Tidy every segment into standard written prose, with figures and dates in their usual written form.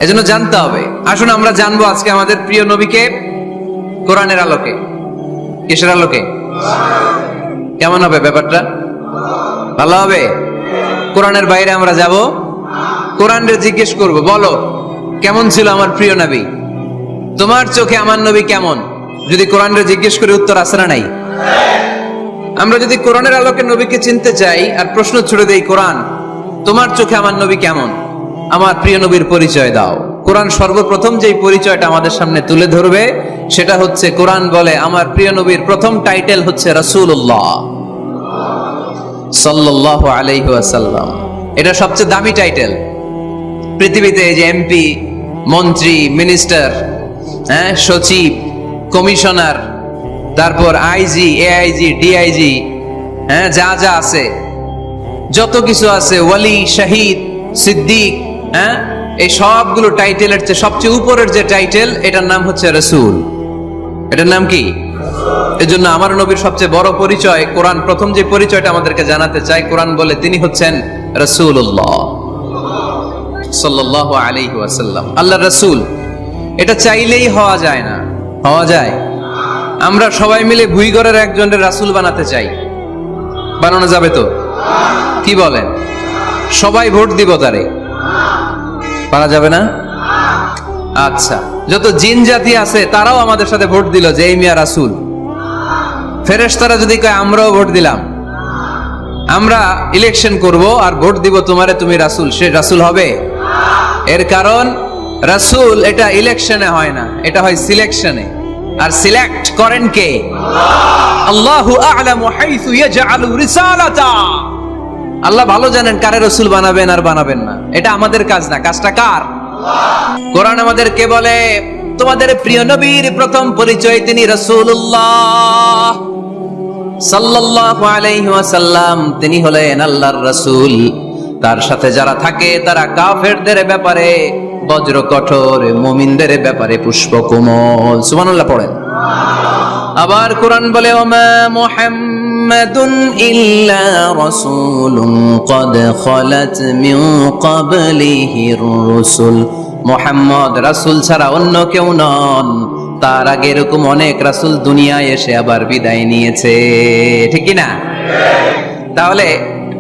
এজন্য জানতে হবে। আসুন আমরা জানবো আজকে আমাদের প্রিয় নবীকে কোরআনের আলোকে। কিসের আলোকে? কেমন হবে ব্যাপারটা? ভালো হবে? কোরআনের বাইরে আমরা যাব, কোরআনরে জিজ্ঞেস করব, বলো কেমন ছিল আমার প্রিয় নবী, তোমার চোখে আমার নবী কেমন? যদি কোরআনরে জিজ্ঞেস করে উত্তর আছে না নাই? আমরা যদি কোরআনের আলোকে নবীকে চিনতে চাই আর প্রশ্ন ছুড়ে দেই, কোরআন তোমার চোখে আমার নবী কেমন, আমার প্রিয় নবীর পরিচয় দাও। কোরআন সর্বপ্রথম যেই পরিচয়টা আমাদের সামনে তুলে ধরবে সেটা হচ্ছে, কোরআন বলে আমার প্রিয় নবীর প্রথম টাইটেল হচ্ছে রাসূলুল্লাহ সাল্লাল্লাহু আলাইহি ওয়াসাল্লাম। এটা সবচেয়ে দামি টাইটেল পৃথিবীতে। যে এমপি, মন্ত্রী, মিনিস্টার, সচিব, কমিশনার, তারপর আইজি, এআইজি, ডিআইজি, যা যা আছে, যত কিছু আছে, ওয়ালি, শহীদ, সিদ্দিক, এই সবগুলো টাইটেলের চেয়ে সবচেয়ে উপরের যে টাইটেল, এটার নাম হচ্ছে রাসূল। এটার নাম কি? এজন্য আমার নবীর সবচেয়ে বড় পরিচয়, কোরআন প্রথম যে পরিচয়টা আমাদেরকে জানাতে চায়, কোরআন বলে তিনি হচ্ছেন রাসূলুল্লাহ সাল্লাল্লাহু আলাইহি ওয়াসাল্লাম, আল্লাহর রাসূল। এটা চাইলেই হওয়া যায় না। হওয়া যায়? আমরা সবাই মিলে ভুইগড়ের একজনের রাসূল বানাতে চাই, বানানো যাবে তো? কি বলেন? সবাই ভোট দিব তারে, পারা যাবে না? আচ্ছা, যত জিন জাতি আছে তারাও আমাদের সাথে ভোট দিল যে এই মিয়া রাসূল। ফেরেশতারা যদি কয় আমরাও ভোট দিলাম, আমরা ইলেকশন করব আর ভোট দিব তোমারে, তুমি রাসূল, সে রাসূল হবে? এর কারণ রাসূল এটা ইলেকশনে হয় না, এটা হয় সিলেকশনে। আর সিলেক্ট করেন কে? আল্লাহু আ'লামু হাইসু ইয়াজআলু রিসালাতা। আল্লাহ ভালো জানেন কারে রাসূল বানাবেন আর বানাবেন না। এটা আমাদের কাজ না। কাজটা কার? কোরআন আমাদেরকে বলে তোমাদের প্রিয় নবীর প্রথম পরিচয় তিনি রাসূলুল্লাহ সাল্লাল্লাহু আলাইহি ওয়াসাল্লাম। তিনি হলেন আল্লাহর রাসূল। তার সাথে যারা থাকে তারা কাফেরদের ব্যাপারে বজ্র কঠোর, মুমিনদের ব্যাপারে পুষ্পকোমল। সুবহানাল্লাহ পড়েন। আবার কোরআন বলে ওমা মুহাম্মাদুন ইল্লা রাসূলুন ক্বাদ খালাত মিন ক্বাবলিহির রাসূল। মুহাম্মদ রাসূল ছাড়া অন্য কেউ নন, তার আগে এরকম অনেক রাসূল দুনিয়ায় এসে আবার বিদায় নিয়েছে। ঠিক কি না? তাহলে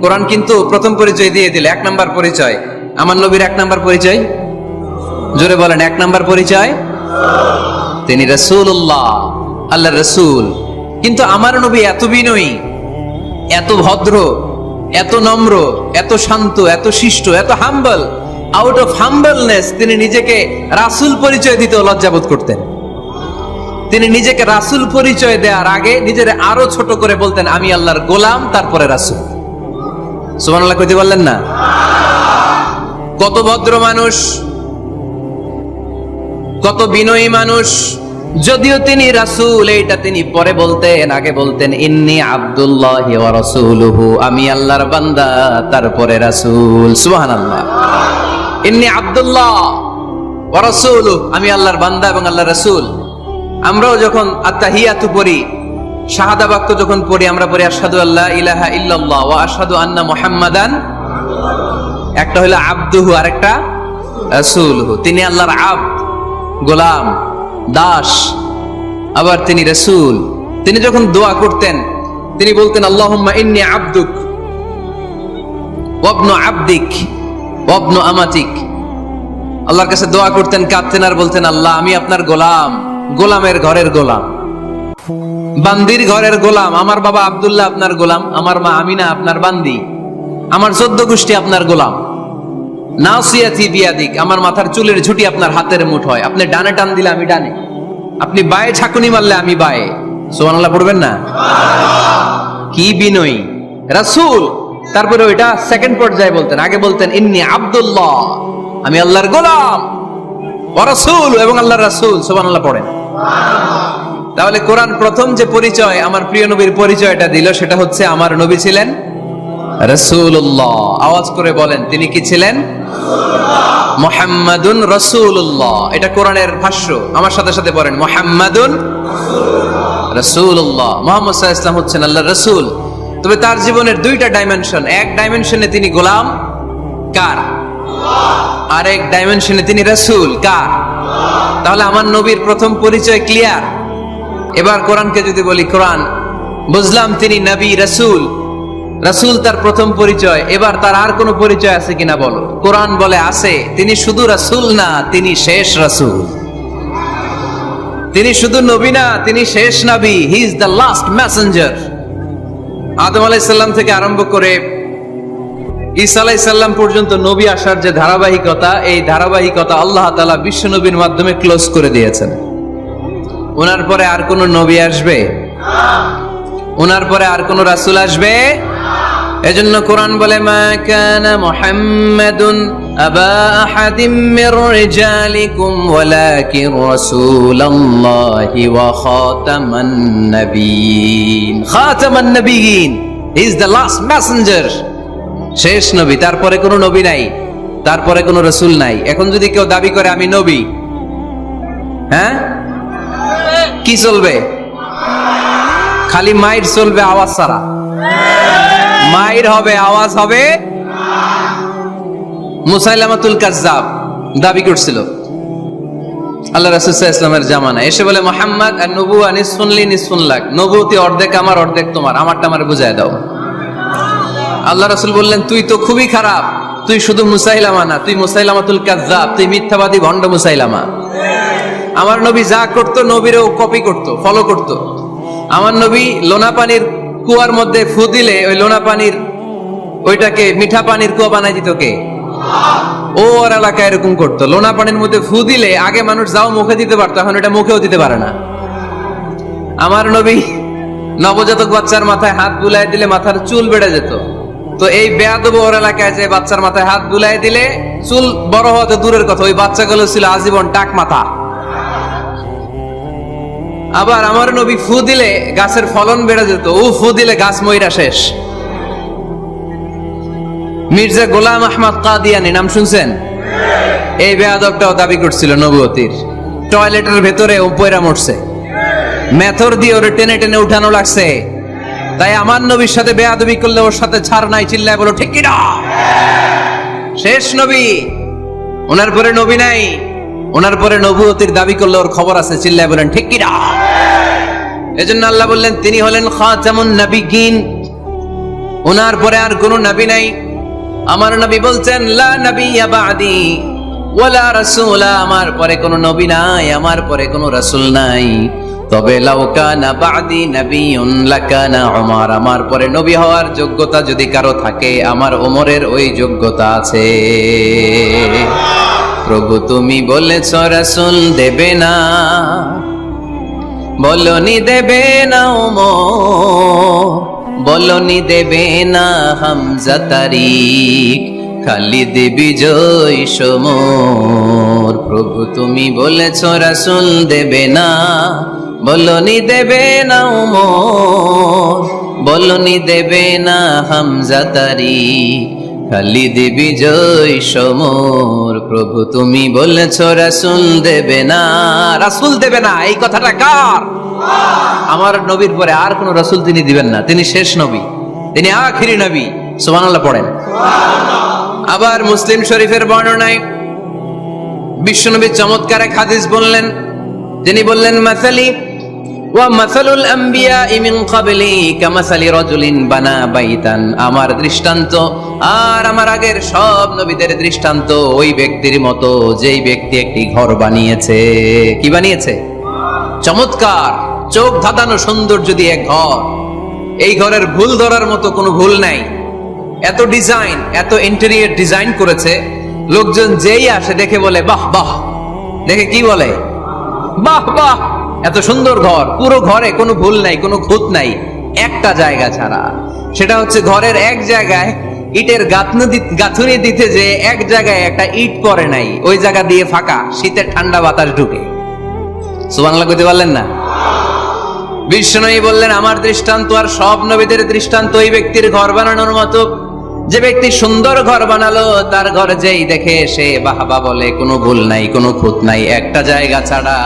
কোরআন কিন্তু প্রথম পরিচয় দিয়ে দিল, এক নাম্বার পরিচয় আমার নবীর। এক নাম্বার পরিচয়, জোরে বলেন, এক নাম্বার পরিচয় তিনি রাসূলুল্লাহ, আল্লাহর রাসূল। কিন্তু আমার নবী এত বিনয়ী, এত ভদ্র, এত নম্র, এত শান্ত, এত শিষ্ট, এত হাম্বল। আউট অফ হাম্বলনেস তিনি নিজেকে রাসূল পরিচয় দিতে লজ্জাবোধ করতেন। তিনি নিজেকে রাসূল পরিচয় দেওয়ার আগে নিজের আরো ছোট করে বলতেন, আমি আল্লাহর গোলাম, তারপরে রাসূল। সুবহানাল্লাহ কইতে বললেন না? কত ভদ্র মানুষ, কত বিনয়ী মানুষ। যদিও তিনি রাসূল, এইটা তিনি পরে বলতেন, আগে বলতেন ইন্নী আব্দুল্লাহি ওয়া রাসূলুহু, আমি আল্লাহর বান্দা, তারপরে রাসূল। সুবহানাল্লাহ। ইন্নী আব্দুল্লাহ ওয়া রাসূলুহু, আমি আল্লাহর বান্দা এবং আল্লাহর রাসূল। আমরাও যখন আত্তাহিয়াতু পড়ি, শাহাদা বাক্য যখন পড়ি, আমরা পড়ি আশহাদু আল্লা ইলাহা ইল্লাল্লাহ ওয়া আশহাদু আন্না মুহাম্মাদান। একটা হলো আব্দুহু, আরেকটা রাসূলুহু। তিনি আল্লাহর আব্দ, গোলাম, দাস, আবার তিনি রাসূল। তিনি যখন দোয়া করতেন তিনি বলতেন আল্লাহুম্মা ইন্নী আবদুক ওয়া ইবনু আবদিক ওয়া ইবনু আমাতিক। আল্লাহর কাছে দোয়া করতেন, কাঁদতেন আর বলতেন, আল্লাহ আমি আপনার গোলাম, গোলামের ঘরের গোলাম, বান্দির ঘরের গোলাম। আমার বাবা আব্দুল্লাহ আপনার গোলাম, আমার মা আমিনা আপনার বান্দি, আমার 14 গোষ্ঠী আপনার গোলাম। নাসিয়াতি বিয়াদিক, আমার মাথার চুলের ঝুঁটি আপনার হাতের মুঠোয়। আপনি ডানে টান দিলে আমি ডানে, আপনি বায়ে ঝাঁকুনি মারলে আমি বায়ে। সুবহানাল্লাহ পড়বেন না? কি বিনয়ী রাসূল। তারপরে ওইটা সেকেন্ড পর্যায়ে বলতেন। আগে বলতেন ইন্নী আব্দুল্লাহ, আমি আল্লাহর গোলাম, ওয়া রাসূল, এবং আল্লাহর রাসূল। সুবহানাল্লাহ পড়েন। তাহলে কোরআন প্রথম যে পরিচয় আমার প্রিয় নবীর পরিচয়টা দিল, সেটা হচ্ছে আমার নবী ছিলেন রাসূলুল্লাহ। আওয়াজ করে বলেন, তিনি কি ছিলেন? মুহাম্মাদুন রাসূলুল্লাহ। এটা কোরআনের ভাষ্য। আমার সাথে সাথে পড়েন, মুহাম্মাদুন রাসূলুল্লাহ। মুহাম্মদ সাল্লাল্লাহু আলাইহি ওয়াসাল্লাম হচ্ছেন আল্লাহর রাসূল। তবে তার জীবনের দুইটা ডাইমেনশন। এক ডাইমেনশনে তিনি গোলাম, কার? আরেক ডাইমেনশনে তিনি রাসূল কার? তাহলে আমার নবীর প্রথম পরিচয় ক্লিয়ার। এবার কোরআনকে যদি বলি, কোরআন বুঝলাম তিনি নবী রাসূল, রাসূল তার প্রথম পরিচয়, এবার তার আর কোনো পরিচয় আছে কিনা বলো। কোরআন বলে আছে, তিনি শুধু রাসূল না, তিনি শেষ রাসূল। তিনি শুধু নবী না, তিনি শেষ নবী। He is the last messenger. Adam আলাইহিস সালাম থেকে আরম্ভ করে ঈসা আলাইহিস সালাম পর্যন্ত নবী আসার যে ধারাবাহিকতা, এই ধারাবাহিকতা আল্লাহ তাআলা বিশ্ব নবীর মাধ্যমে ক্লোজ করে দিয়েছেন। ওনার পরে আর কোন নবী আসবে? ওনার পরে আর কোন রাসূল আসবে? এজন্য কোরআন বলে, মা কানা মুহাম্মাদুন আবা আহাদিম মির রিজালিকুম ওয়ালাকিন রাসূলুল্লাহি ওয়া খাতামান নাবিয়্যিন। খাতামান নাবিয়্যিন, he is the last messenger, শেষ নবী। তারপরে কোনো নবী নাই, তারপরে কোনো রাসূল নাই। এখন যদি কেউ দাবি করে আমি নবী, হ্যাঁ, কি চলবে? খালি মাইর চলবে, আওয়াজ ছাড়া। মাইর হবে, আওয়াজ হবে। মুসাইলামাতুল কাজ্জাব দাবি করছিল আল্লাহ রাসূল সাল্লাল্লাহু আলাইহি ওয়াসাল্লামের জামানায়, এসে বলে, মুহাম্মদ আর নবুয়া নিসফুন লি নিসফুন লাক, নবুয়তি অর্ধেক আমার অর্ধেক তোমার, আমারটা আমারে বুঝায় দাও। আল্লাহ রাসূল বললেন, তুই তো খুবই খারাপ, তুই শুধু মুসাইলামা না, তুই মুসাইলামাতুল কাজ্জাব, তুই মিথ্যাবাদী ভণ্ড মুসাইলামা। আমার নবী যা করত, নবীরও কপি করত, ফলো করত। আমার নবী লোনা পানির কুয়ার মধ্যে ফু দিলে ওই লোনা পানির ওইটাকে মিঠা পানির কুয়া বানাই দিত কে? ও ওর এলাকায় এরকম করতো। লোনা পানির মধ্যে ফু দিলে আগে মানুষ যাও মুখে দিতে পারতো, এখন এটা মুখেও দিতে পারে না। আমার নবী নবজাতক বাচ্চার মাথায় হাত বুলাই দিলে মাথার চুল বেড়ে যেত। তো এই বেয়াদব ওর এলাকায় যে বাচ্চার মাথায় হাত বুলাই দিলে চুল বড় হওয়া তো দূরের কথা, ওই বাচ্চাগুলো ছিল আজীবন টাক মাথা। আবার আমার নবী ফু দিলে গাছের ফলন বেড়ে যেত, ও ফু দিলে গাছ মইরা শেষ। মির্জা গোলাম আহমদ কাদিয়ানী নাম শুনছেন? এই বেয়াদবটাও দাবি করছিল নবুয়তির। টয়লেটের ভেতরে ও পয়রা মরছে, মেথর দিয়ে ওরে টেনে টেনে উঠানো লাগছে। তাই আমার নবীর সাথে বেয়াদবি করলে ওর সাথে ছাড় নাই, চিল্লায় বলো ঠিক কিনা? শেষ নবী, ওনার পরে নবী নাই। ওনার পরে নবুয়তির দাবি করলে ওর খবর আছে, চিল্লায় বলেন ঠিক কিনা? এজন্য আল্লাহ বললেন তিনি হলেন খাতামুন নাবিয়্যিন, ওনার পরে আর কোনো নবী নাই। আমার নবী বলছেন, লা নাবিয়্যা বা'দি ওয়ালা রাসূলা, আমার পরে কোনো নবী নাই, আমার পরে কোনো রাসূল নাই। তবে লাউ কানা বা'দি নাবিয়্যুন লাকানা উমর, আমার পরে নবী হওয়ার যোগ্যতা যদি কারো থাকে, আমার ওমরের ওই যোগ্যতা আছে। প্রভু তুমি বলেছ রাসূল দেবে না, বলনি দেবে না ওমর, বলনি দেবে না হামজা তারিক, খালিদ বিজয় সমর। প্রভু তুমি বলেছ রাসূল দেবে না, বলনি দেবে না ওমর, বলনি দেবে না হামজা তারিক, খালিদ বিজয় সমর। প্রভু তুমি বলেছ রাসূল দেবে না, রাসূল দেবে না, এই কথাটা কার? আমার নবীর পরে আর কোন রাসূল তিনি দিবেন না, তিনি শেষ নবী, তিনি আখিরি নবী। সুবহানাল্লাহ পড়েন। আবার মুসলিম শরীফের বর্ণনায় বিশ্বনবী চমৎকার এক হাদিস বললেন, যিনি বললেন, মাসালি ওয়া মাসালুল আম্বিয়া'i মিন ক্বাবলি কামাসালি রাজুলিন বানা বাইতান, আমার দৃষ্টান্ত আর আমার আগের সব নবীদের দৃষ্টান্ত ওই ব্যক্তির মতো যেই ব্যক্তি একটি ঘর বানিয়েছে। কি বানিয়েছে? চমৎকার, চোখ ধাঁধানো সৌন্দর্য দিয়ে এক ঘর। এই ঘরের ভুল ধরার মতো কোনো ভুল নাই। এত ডিজাইন, এত ইন্টেরিয়র ডিজাইন করেছে, লোকজন যেই আসে দেখে বলে বাহ বাহ, দেখে কি বলে? বাহ বাহ, এত সুন্দর ঘর। পুরো ঘরে কোনো ভুল নাই, কোনো খুঁত নাই, একটা জায়গা ছাড়া। সেটা হচ্ছে ঘরের এক জায়গায় ইটের গাঁথুনি দিতে যে এক জায়গায় একটা ইট পড়ে নাই, ওই জায়গা দিয়ে ফাঁকা, শীতের ঠান্ডা বাতাস ঢুকে। সুবহানাল্লাহ কইতে পারলেন না? বিশ্বনবী বললেন, আমার দৃষ্টান্ত আর সব নবীদের দৃষ্টান্ত ওই ব্যক্তির ঘর বানানোর মতো, যে ব্যক্তি সুন্দর ঘর বানালো, তার ঘর যেই দেখে সে বাহবা বলে, কোনো ভুল নাই, কোনো খুঁত নাই, একটা জায়গা ছাড়া।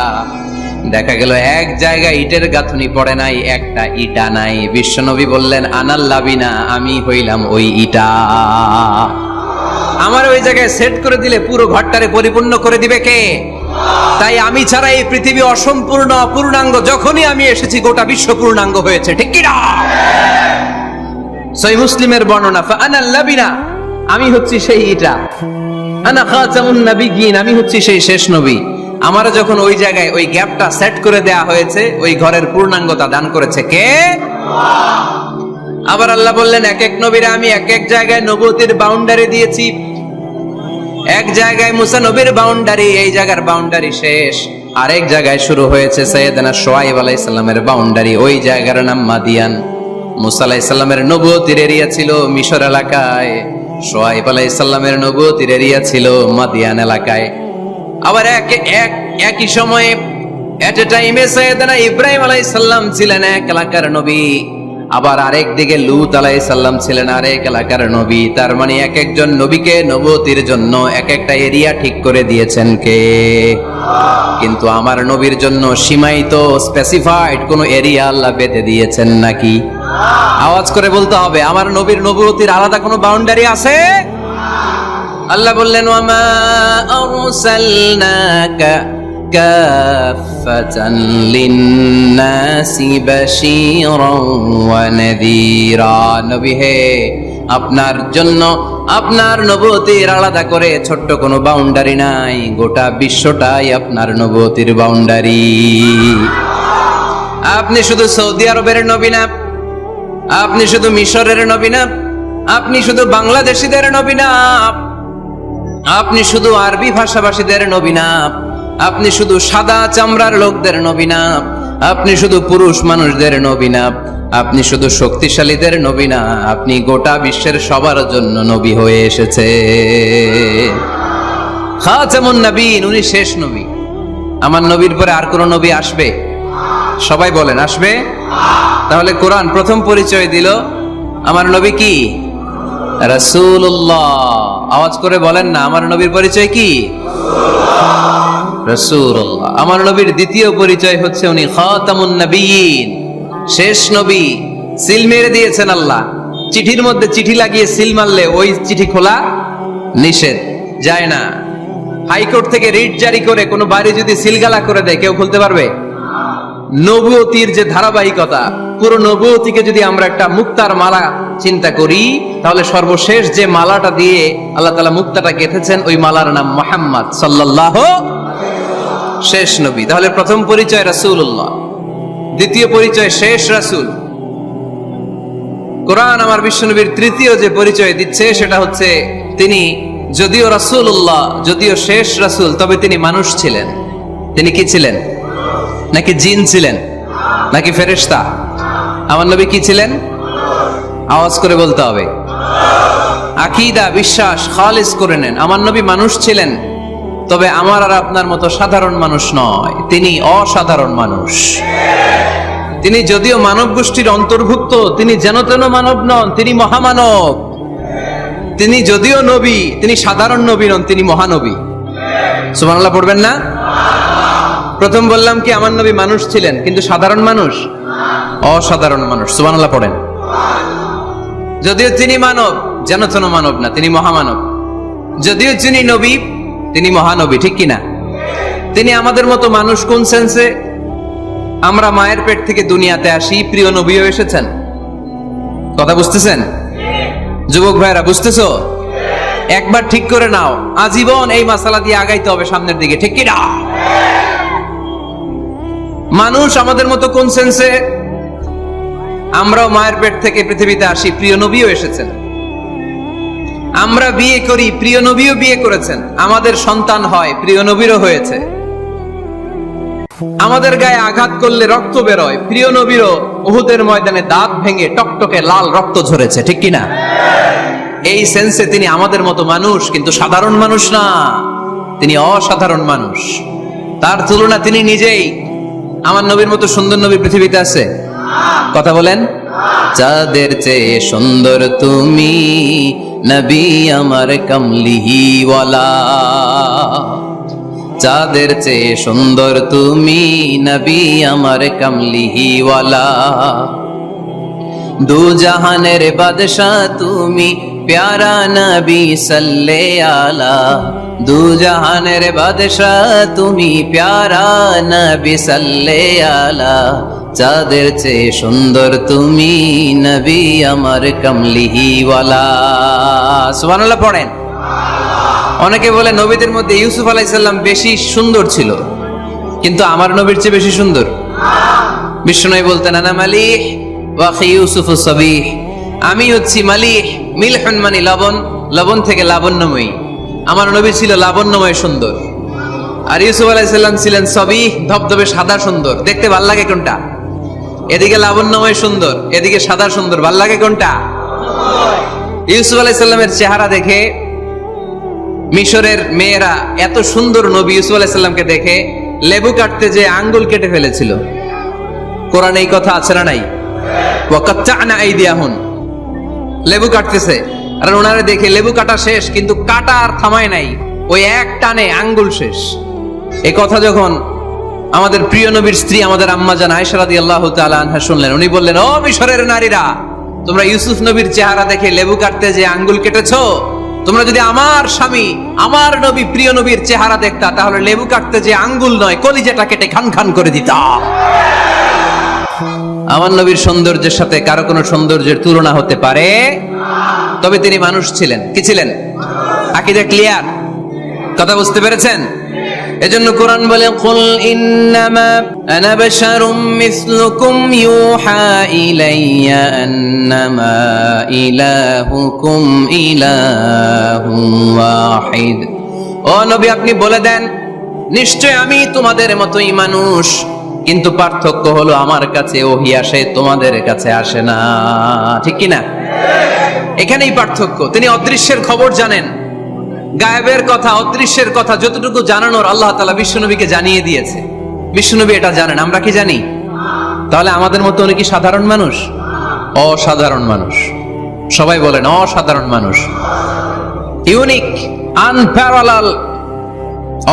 দেখা গেল এক জায়গায় ইটের গাঁথুনি পড়ে নাই, একটা ইটা নাই। বিশ্বনবী বললেন, আনাল লাবিনা, আমি হইলাম ওই ইটা। আমার ওই জায়গায় সেট করে দিলে পুরো ঘরটারে পরিপূর্ণ করে দিবে কে? তাই আমি ছাড়া এই পৃথিবী অসম্পূর্ণ, অপূর্ণাঙ্গ। যখনই আমি এসেছি গোটা বিশ্ব পূর্ণাঙ্গ হয়েছে, ঠিক কি না? সহিহ মুসলিমের বর্ণনা, ফাআনাল লাবিনা, আমি হচ্ছি সেই ইটা, আনা খাতামুন নবিয়্যিন, আমি হচ্ছি সেই শেষ নবী। আমারও যখন ওই জায়গায় ওই গ্যাপটা সেট করে দেয়া হয়েছে, ওই ঘরের পূর্ণাঙ্গতা দান করেছে কে? আবার আল্লাহ বললেন, এক এক নবীরা আমি এক এক জায়গায় নবুয়তের বাউন্ডারি দিয়েছি। এক জায়গায় মুসা নবীর বাউন্ডারি, এই জায়গার বাউন্ডারি শেষ। আরেক জায়গায় শুরু হয়েছে সাইয়েদনা শুআয়ব আলাইহিস সালামের বাউন্ডারি, ওই জায়গার নাম মাদিয়ান। মুসা আলাইহিস সালামের নবুয়তের এরিয়া ছিল মিশর এলাকায়, শুআয়ব আলাইহিস সালামের নবুয়তের এরিয়া ছিল মাদিয়ান এলাকায়। আবার একই সময়ে এট এ টাইমে সাইয়েদনা ইব্রাহিম আলাইহিস সালাম ছিলেন এক এলাকার নবী, আবার আরেক দিকে লূত আলাইহিস সালাম ছিলেন আরেক এলাকার নবী। তার মানে এক একজন নবীকে নবুয়তির জন্য এক একটা এরিয়া ঠিক করে দিয়েছেন কে? কিন্তু আমার নবীর জন্য সীমায়িত, স্পেসিফাইড কোন এরিয়া আল্লাহ বেঁধে দিয়েছেন নাকি? আওয়াজ করে বলতে হবে, আমার নবীর নবুয়তির আলাদা কোনো বাউন্ডারি আছে? আল্লাহ বললেন, ওয়ামা আরসালনাকা কাফাতান লিন্নাসি বাশীরান ওয়া নাযীরা। নবী হে, আপনার জন্য আপনার নবুয়তির আলাদা করে ছোট্ট কোনো বাউন্ডারি নাই, গোটা বিশ্বটাই আপনার নবুয়তির বাউন্ডারি। আপনি শুধু সৌদি আরবের নবী না, আপনি শুধু মিশরের নবী না, আপনি শুধু বাংলাদেশিদের নবী না, আপনি শুধু আরবি ভাষাভাষীদের নবী না, আপনি শুধু সাদা চামড়ার লোকদের নবী না, আপনি শুধু পুরুষ মানুষদের নবী না, আপনি শুধু শক্তিশালীদের নবী না, আপনি গোটা বিশ্বের সবার জন্য নবী হয়ে এসেছে। খাতামুন নবিয়্যিন, উনি শেষ নবী। আমার নবীর পরে আর কোন নবী আসবে? সবাই বলেন, আসবে? তাহলে কোরআন প্রথম পরিচয় দিল আমার নবী কি? রাসূলুল্লাহ। আওয়াজ করে বলেন না, আমার নবীর পরিচয় কি? রাসূলুল্লাহ। আমার নবীর দ্বিতীয় পরিচয় হচ্ছে উনি খাতামুন নবিয়্যিন, শেষ নবী। সিল মেরে দিয়েছেন আল্লাহ। চিঠির মধ্যে চিঠি লাগিয়ে সিল মারলে ওই চিঠি খোলা নিষেধ, যায় না। হাইকোর্ট থেকে রিট জারি করে কোনো বাড়ি যদি সিলগালা করে দেয়, কেউ খুলতে পারবে? নবুয়তির যে ধারাবাহিকতা, পুরো নবুয়তিকে যদি আমরা একটা মুক্তার মালা চিন্তা করি, তাহলে সর্বশেষ যে মালাটা দিয়ে আল্লাহ তাআলা মুক্তাটা গেঁথেছেন, ওই মালার নাম মুহাম্মদ সাল্লাল্লাহু, শেষ নবী। তাহলে প্রথম পরিচয় রাসূলুল্লাহ, দ্বিতীয় পরিচয় শেষ রাসূল। কোরআন আমার বিশ্বনবীর তৃতীয় যে পরিচয় দিচ্ছে, সেটা হচ্ছে তিনি যদিও রাসূলুল্লাহ, যদিও শেষ রাসূল, তবে তিনি মানুষ ছিলেন। তিনি কি ছিলেন? নাকি জিন ছিলেন? নাকি ফেরেশতা? আমার নবী কি ছিলেন? আওয়াজ করে বলতে হবে। আকীদা, বিশ্বাস খালিস করে নেন, আমার নবী মানুষ ছিলেন, তবে আমার আর আপনার মতো সাধারণ মানুষ নয়, তিনি অসাধারণ মানুষ। তিনি যদিও মানব গোষ্ঠীর অন্তর্ভুক্ত, তিনি যেন তেন মানব নন, তিনি মহামানব। তিনি যদিও নবী, তিনি সাধারণ নবী নন, তিনি মহানবী। সুবহানাল্লাহ পড়বেন না? প্রথম বললাম কি আমার নবী মানুষ ছিলেন, কিন্তু সাধারণ মানুষ, অসাধারণ মানুষ। সুবহানাল্লাহ পড়েন। যদিও তিনি মানব, যেন তেন মানব না, তিনি মহামানব। যদিও তিনি নবী, তিনি মহানবী, ঠিক কিনা? তিনি আমাদের মতো মানুষ কোন সেন্সে? আমরা মায়ের পেট থেকে দুনিয়াতে আসি, প্রিয় নবীও এসেছেন। কথা বুঝতেছেন? যুবক ভাইরা বুঝতেছো? একবার ঠিক করে নাও, আজীবন এই মাসালা দিয়ে আগাইতে হবে সামনের দিকে, ঠিক কিনা? মানুষ আমাদের মতো কোন সেন্সে? আমরাও মায়ের পেট থেকে পৃথিবীতে আসি, প্রিয় নবীও এসেছেন। আমরা বিয়ে করি, প্রিয় নবীও বিয়ে করেছেন। আমাদের সন্তান হয়, প্রিয় নবীরও হয়েছে। আমাদের গায়ে আঘাত করলে রক্ত বেরোয়, প্রিয় নবীরও উহুদের ময়দানে দাঁত ভেঙে টকটকে লাল রক্ত ঝরেছে, ঠিক কিনা? এই সেন্সে তিনি আমাদের মতো মানুষ, কিন্তু সাধারণ মানুষ না, তিনি অসাধারণ মানুষ। তার তুলনা তিনি নিজেই। আমার নবীর মতো সুন্দর নবী পৃথিবীতে আছে? কথা বলেন। চাঁদের চেয়ে সুন্দর তুমি নবী আমার কমলিওয়ালা, চাঁদের চেয়ে সুন্দর তুমি নবী আমার কমলিওয়ালা, দু জাহানের বাদশাহ তুমি প্যারা নবী সাল্লে আলা, দু জাহানের বাদশাহ তুমি প্যারা নবী সাল্লে আলা, চাঁদের চেয়ে সুন্দর তুমি নবী আমার কামলিহি ওয়ালা। সুবহানাল্লাহ পড়েন। অনেকে বলে নবীদের মধ্যে ইউসুফ আলাইহিস সালাম বেশি সুন্দর ছিল, কিন্তু আমার নবীর চেয়ে বেশি সুন্দর। বিষ্ণু বলতেন আনা মালিহ ওয়া আখি ইউসুফ সাবিহ, আমি হচ্ছি মালিহ, মিলহুন মানে লবণ, লবণ থেকে লাবণ্যময়ী। আমার নবী ছিল লাবণ্যময় সুন্দর, আর ইউসুফ আলাইহিস সালাম ছিলেন সাবিহ, ধবধবে সাদা সুন্দর। দেখতে ভাল লাগে কোনটা? এদিকে লাবণ্যময় সুন্দর, এদিকে সাদা সুন্দর, ভাল লাগে কোনটা? ইউসুফ আলাইহিস সালামের চেহারা দেখে মিশরের মেয়েরা এত সুন্দর নবী ইউসুফ আলাইহিস সালামকে দেখে লেবু কাটতে যে আঙ্গুল কেটে ফেলেছিল। কোরআনে এই কথা আছে না নাই? ওয়া কাত্তা'না আইদিয়াহুন, লেবু কাটতেছে, আর ওনারে দেখে লেবু কাটা শেষ, কিন্তু কাটা আর থামায় নাই, ওই এক টানে আঙ্গুল শেষ। এই কথা যখন আমাদের প্রিয় নবীর স্ত্রী আমাদের আম্মা জান আয়েশা রাদিয়াল্লাহু তাআলা আনহা শুনলেন, উনি বললেন, ও মিশরের নারীরা, তোমরা ইউসুফ নবীর চেহারা দেখে লেবু কাটতে যে আঙ্গুল কেটেছো, তোমরা যদি আমার স্বামী আমার নবী প্রিয় নবীর চেহারা দেখতা, তাহলে লেবু কাটতে যে আঙ্গুল নয়, কলিজাটা কেটে খান খান করে দিতা। আমার নবীর সৌন্দর্যের সাথে কারো কোনো সৌন্দর্যের তুলনা হতে পারে? তবে তিনি মানুষ ছিলেন। কি ছিলেন? আকীদা ক্লিয়ার? কথা বুঝতে পেরেছেন? এজন্য কোরআন বলে, কুল ইন্নামা আনা বাশারুম মিসলুকুম ইউহা ইলাইয়া আন্নামা ইলাহুকুম ইলাহুম ওয়াহিদ। ও নবী, আপনি বলে দেন, নিশ্চয় আমি তোমাদের মতোই মানুষ, কিন্তু পার্থক্য হলো আমার কাছে ওহী আসে, তোমাদের কাছে আসে না। ঠিক কি না? এখানেই পার্থক্য। তিনি অদৃশ্যের খবর জানেন, গায়েবের কথা, অদৃশ্যের কথা যতটুকু জানানোর আল্লাহ তাআলা বিশ্বনবীকে জানিয়ে দিয়েছে। বিশ্বনবী এটা জানেন, আমরা কি জানি? তাহলে আমাদের মতো উনি কি সাধারণ মানুষ? অসাধারণ মানুষ। সবাই বলেন অসাধারণ মানুষ। ইউনিক, আনপ্যারালাল,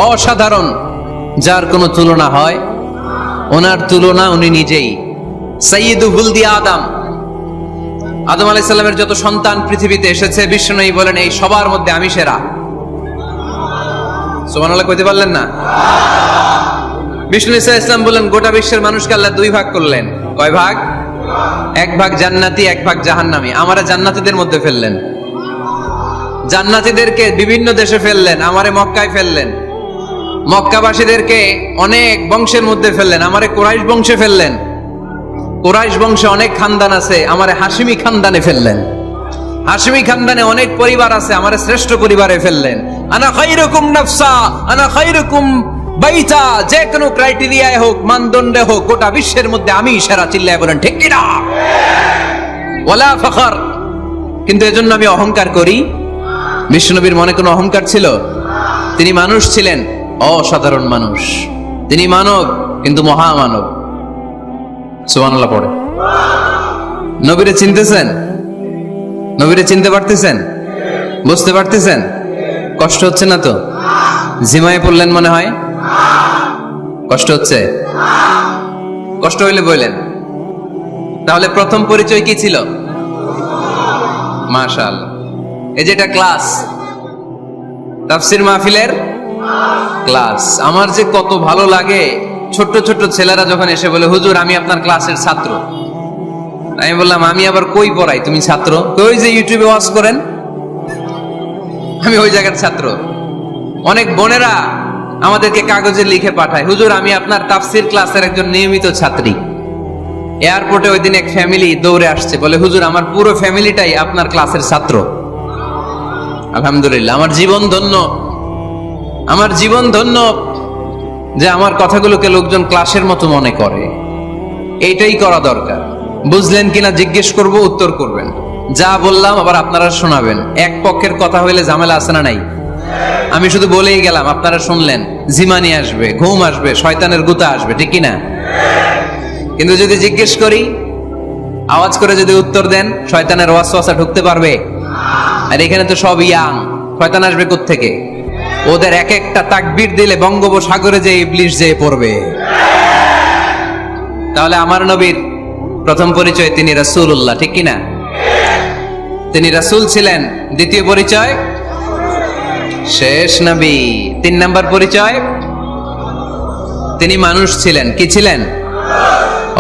অসাধারণ, যার কোনো তুলনা হয়? ওনার তুলনা উনি নিজেই। সাইয়্যিদু বুলদি আদম, আদম আলাইহিস সালামের যত সন্তান পৃথিবীতে এসেছে, বিশ্বনবী বলেন এই সবার মধ্যে আমি সেরা। সুবহানাল্লাহ কইতে পারলেন না? বিষ্ণু ঈসা ইসলাম বলেন, গোটা বিশ্বের মানুষকে আল্লাহ দুই ভাগ করলেন। কয় ভাগ? এক ভাগ জান্নাতি, এক ভাগ জাহান্নামী। আমারে জান্নাতীদের মধ্যে ফেললেন। জান্নাতীদেরকে বিভিন্ন দেশে ফেললেন, আমারে মক্কায় ফেললেন। মক্কাবাসীদেরকে অনেক বংশের মধ্যে ফেললেন, আমারে কুরাইশ বংশে ফেললেন। কুরাইশ বংশে অনেক খানদান আছে, আমারে হাশিমি খানদানে ফেললেন। হাশিমি খানদানে অনেক পরিবার আছে, আমারে শ্রেষ্ঠ পরিবারে ফেললেন। আনা খায়রুকুম নাফসা, আনা খায়রুকুম বাইতা, যে কোনো ক্রাইটেরিয়ায় হোক, মানদণ্ডে হোক, গোটা বিশ্বের মধ্যে আমি সেরা। চিল্লায় বলেন ঠিক কি না? ওয়ালা ফখর। কিন্তু এজন্য আমি অহংকার করি? বিশ্বনবীর মনে কোনো অহংকার ছিল? তিনি মানুষ ছিলেন, অসাধারণ মানুষ। তিনি মানব, কিন্তু মহামানব। সুবহানাল্লাহ পড়ে। নবীরে চিনতেছেন? নবীরে চিনতে পারতেছেন? বুঝতে পারতেছেন? কষ্ট হচ্ছে না তো? জিমায় পড়লেন মনে হয়? কষ্ট হচ্ছে? কষ্ট হইলে বললেন। তাহলে প্রথম পরিচয় কি ছিল? মাশাআল্লাহ। এই যেটা ক্লাস, তাফসীর মাহফিলের ক্লাস, আমার যে কত ভালো লাগে ছোট্ট ছোট্ট ছেলেরা যখন এসে বলে, হুজুর আমি আপনার ক্লাসের ছাত্র। আমি বললাম, আমি আবার কই পড়াই, তুমি ছাত্র? ওই যে ইউটিউবে ওয়াজ করেন, আমি ওই জায়গার ছাত্র। অনেক বোনেরা আমাদেরকে কাগজে লিখে পাঠায়, হুজুর আমি আপনার তাফসীর ক্লাসের একজন নিয়মিত ছাত্রী। এয়ারপোর্টে ওই দিন এক ফ্যামিলি দৌড়ে আসছে, বলে হুজুর আমার পুরো ফ্যামিলিটাই আপনার ক্লাসের ছাত্র। আলহামদুলিল্লাহ, আমার জীবন ধন্য, আমার জীবন ধন্য যে আমার কথাগুলোকে লোকজন ক্লাসের মতো মনে করে। এইটাই করা দরকার। বুঝলেন কিনা জিজ্ঞেস করব, উত্তর করবেন। যা বললাম আবার আপনারা শোনাবেন। এক পক্ষের কথা হইলে ঝামেলা আছে না নাই? আমি শুধু বলেই গেলাম, আপনারা শুনলেন, জিমানি আসবে, ঘুম আসবে, শয়তানের গুতা আসবে, ঠিক কিনা? কিন্তু যদি জিজ্ঞেস করি, আওয়াজ করে যদি উত্তর দেন, শয়তানের ওয়াসওয়াসা ঢুকতে পারবে? আর এখানে তো সব ইয়াং, শয়তান আসবে কোত্থেকে? ওদের এক একটা তাকবীর দিলে বঙ্গোপসাগরে যে ইবলিশ যেয়ে পড়বে। তাহলে আমার নবীর প্রথম পরিচয় তিনি রাসূলুল্লাহ, ঠিক কিনা? তিনি রাসূল ছিলেন। দ্বিতীয় পরিচয় শেষ নবী। 3 নাম্বার পরিচয় তিনি মানুষ ছিলেন। কি ছিলেন?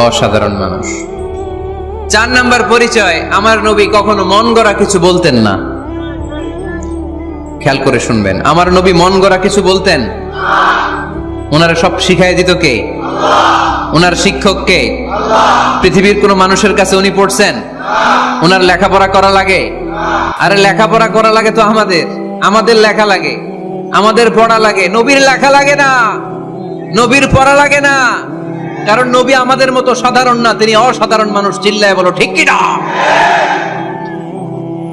অসাধারণ মানুষ। 4 নাম্বার পরিচয় আমার নবী কখনো মন গড়া কিছু বলতেন না। খেয়াল করে শুনবেন, আমার নবী মন গড়া কিছু বলতেন? ওনারা সব শিখাই দিত কে? ওনার শিক্ষক কে? পৃথিবীর কোন মানুষের কাছে উনি পড়ছেন? ওনার লেখাপড়া করা লাগে? আরে লেখাপড়া করা লাগে তো আমাদের লেখা লাগে, আমাদের পড়া লাগে। নবীর লেখা লাগে না, নবীর পড়া লাগে না, কারণ নবী আমাদের মতো সাধারণ না, তিনি অসাধারণ মানুষ। চিল্লায় বলো ঠিক কিনা?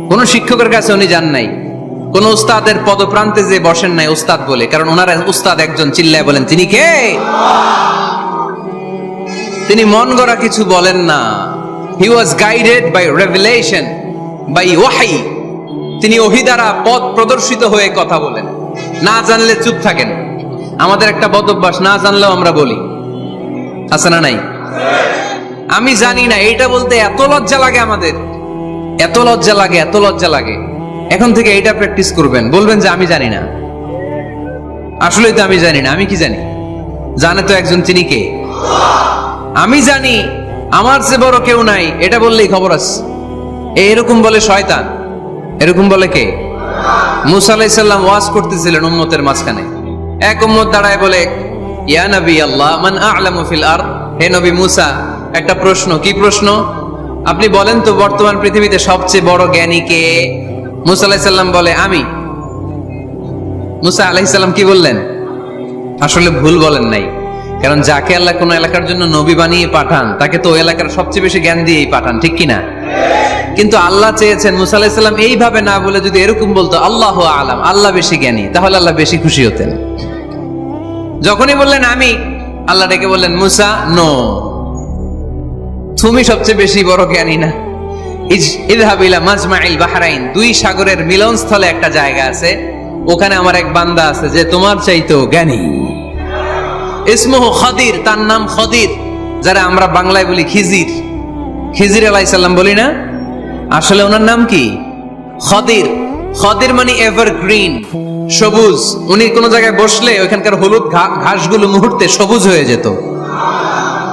কোন শিক্ষকের কাছে উনি যান নাই, কোন উস্তাদের পদপ্রান্তে যে বসেন নাই উস্তাদ বলে, কারণ ওনার উস্তাদ একজন। চিল্লায় বলেন তিনি কে? তিনি মন গড়া কিছু বলেন না। He was guided by revelation, by ওয়াহি। তিনি ওহী দ্বারা পথ প্রদর্শিত হয়ে কথা বলেন। না জানলে চুপ থাকেন। আমাদের একটা বদ অভ্যাস, না জানলেও আমরা বলি, আছে না নাই? আমি জানি না, এইটা বলতে এত লজ্জা লাগে আমাদের, এত লজ্জা লাগে, এত লজ্জা লাগে। এখন থেকে এইটা প্র্যাকটিস করবেন, বলবেন যে আমি জানি না। আসলেই তো আমি জানি না। আমি কি জানি? জানে তো একজন, তিনি কে? আমি জানি, আমার চেয়ে বড় কেউ নাই, এটা বললেই খবর আছে। এরকম বলে শয়তান। এরকম বলে কে? মুসা আলাইহিস সালাম ওয়াজ করতেছিলেন উম্মতের মাঝখানে। এক উম্মত দাঁড়ায় বলে, ইয়া নবী আল্লাহ মান আ'লামু ফিল আরদ। হে নবী মুসা, একটা প্রশ্ন। কি প্রশ্ন? আপনি বলেন তো বর্তমান পৃথিবীতে সবচেয়ে বড় জ্ঞানী কে? মুসা আলাইহিস সালাম বলে আমি। মুসা আলাইহিস সালাম কি বললেন? আসলে ভুল বলেন নাই, কারণ যাকে আল্লাহ কোন এলাকার জন্য নবী বানিয়ে পাঠান, তাকে তো ওই এলাকার সবচেয়ে বেশি জ্ঞান দিয়েই পাঠান, ঠিক কিনা? কিন্তু আল্লাহ চেয়েছেন মুসা আলাইহিস সালাম এইভাবে না বলে যদি এরকম বলতো আল্লাহু আ'লাম, আল্লাহ বেশি জ্ঞানী, তাহলে আল্লাহ বেশি খুশি হতেন। যখনই বললেন আমি, আল্লাহ ডেকে বললেন মুসা নো, তুমি সবচেয়ে বেশি বড় জ্ঞানী না। ইযহাব ইলা মাজমাইল বাহরাইন, 2 সাগরের মিলনস্থলে একটা জায়গা আছে, ওখানে আমার এক বান্দা আছে যে তোমার চাইতেও জ্ঞানী। ইসমুহু খাদির, তার নাম খাদির, যারা আমরা বাংলায় বলি খিজির। খিজির আলাইহিস সালাম বলি না, আসলে ওনার নাম কি? খাদির। খাদির মানে এভারগ্রিন, সবুজ। উনি কোন জায়গায় বসলে ওইখানকার হলুদ ঘাসগুলো মুহূর্তে সবুজ হয়ে যেত।